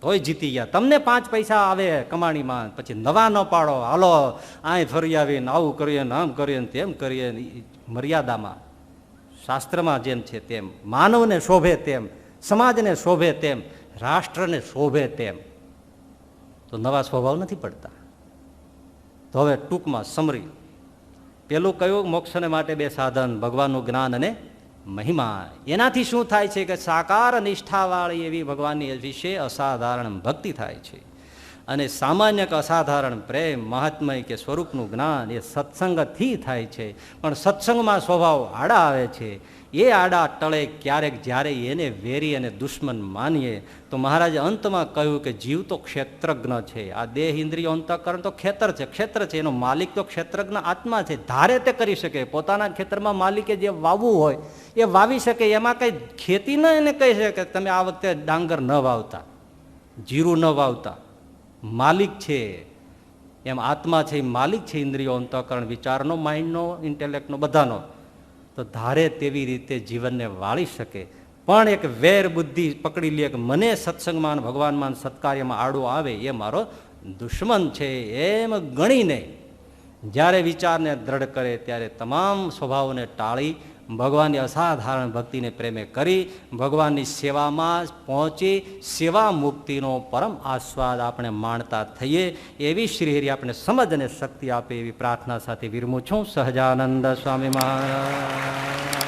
તોય જીતી ગયા. તમને 5 પૈસા આવે કમાણીમાં, પછી નવા ન પાડો, હાલો અહીં ફરી આવીને આવું કરીએ ને આમ કરીએ ને તેમ કરીએ, મર્યાદામાં, શાસ્ત્રમાં જેમ છે તેમ, માનવને શોભે તેમ, સમાજને શોભે તેમ, રાષ્ટ્રને શોભે તેમ, તો નવા સ્વભાવ નથી પડતા. તો હવે ટૂંકમાં સમરી, પેલું કયું? મોક્ષને માટે 2 સાધન, ભગવાનનું જ્ઞાન અને મહિમા. એનાથી શું થાય છે કે સાકાર નિષ્ઠાવાળી એવી ભગવાનની વિશે અસાધારણ ભક્તિ થાય છે. અને સામાન્ય કે અસાધારણ પ્રેમ, મહાત્મય કે સ્વરૂપનું જ્ઞાન એ સત્સંગથી થાય છે. પણ સત્સંગમાં સ્વભાવ આડા આવે છે. એ આડા ટળે ક્યારેક જ્યારે એને વેરી અને દુશ્મન માનીએ. તો મહારાજે અંતમાં કહ્યું કે જીવ તો ક્ષેત્રજ્ઞ છે. આ દેહ ઇન્દ્રિયો અંતઃકરણ તો ક્ષેત્ર છે, એનો માલિક તો ક્ષેત્રજ્ઞ આત્મા છે. ધારે તે કરી શકે. પોતાના ખેતરમાં માલિકે જે વાવવું હોય એ વાવી શકે. એમાં કઈ ખેતી ન એને કહી શકે કે તમે આ વખતે ડાંગર ન વાવતા, જીરું ન વાવતા. માલિક છે, એમ આત્મા છે, માલિક છે ઇન્દ્રિયો અંતઃકરણ વિચારનો, માઇન્ડનો, ઇન્ટેલેક્ટનો, બધાનો. તો ધારે તેવી રીતે જીવનને વાળી શકે. પણ એક વેર બુદ્ધિ પકડી લે કે મને સત્સંગમાં, ભગવાનમાં, સત્કાર્યમાં આડો આવે એ મારો દુશ્મન છે, એમ ગણીને જ્યારે વિચારને દ્રઢ કરે ત્યારે તમામ સ્વભાવોને ટાળી ભગવાનની અસાધારણ ભક્તિને પ્રેમે કરી ભગવાનની સેવામાં પહોંચી સેવા મુક્તિનો પરમ આસ્વાદ આપણે માણતા થઈએ એવી શ્રીહરિ આપણે સમજ અને શક્તિ આપે એવી પ્રાર્થના સાથે વિરમું છું. સહજાનંદ સ્વામી મહારાજ.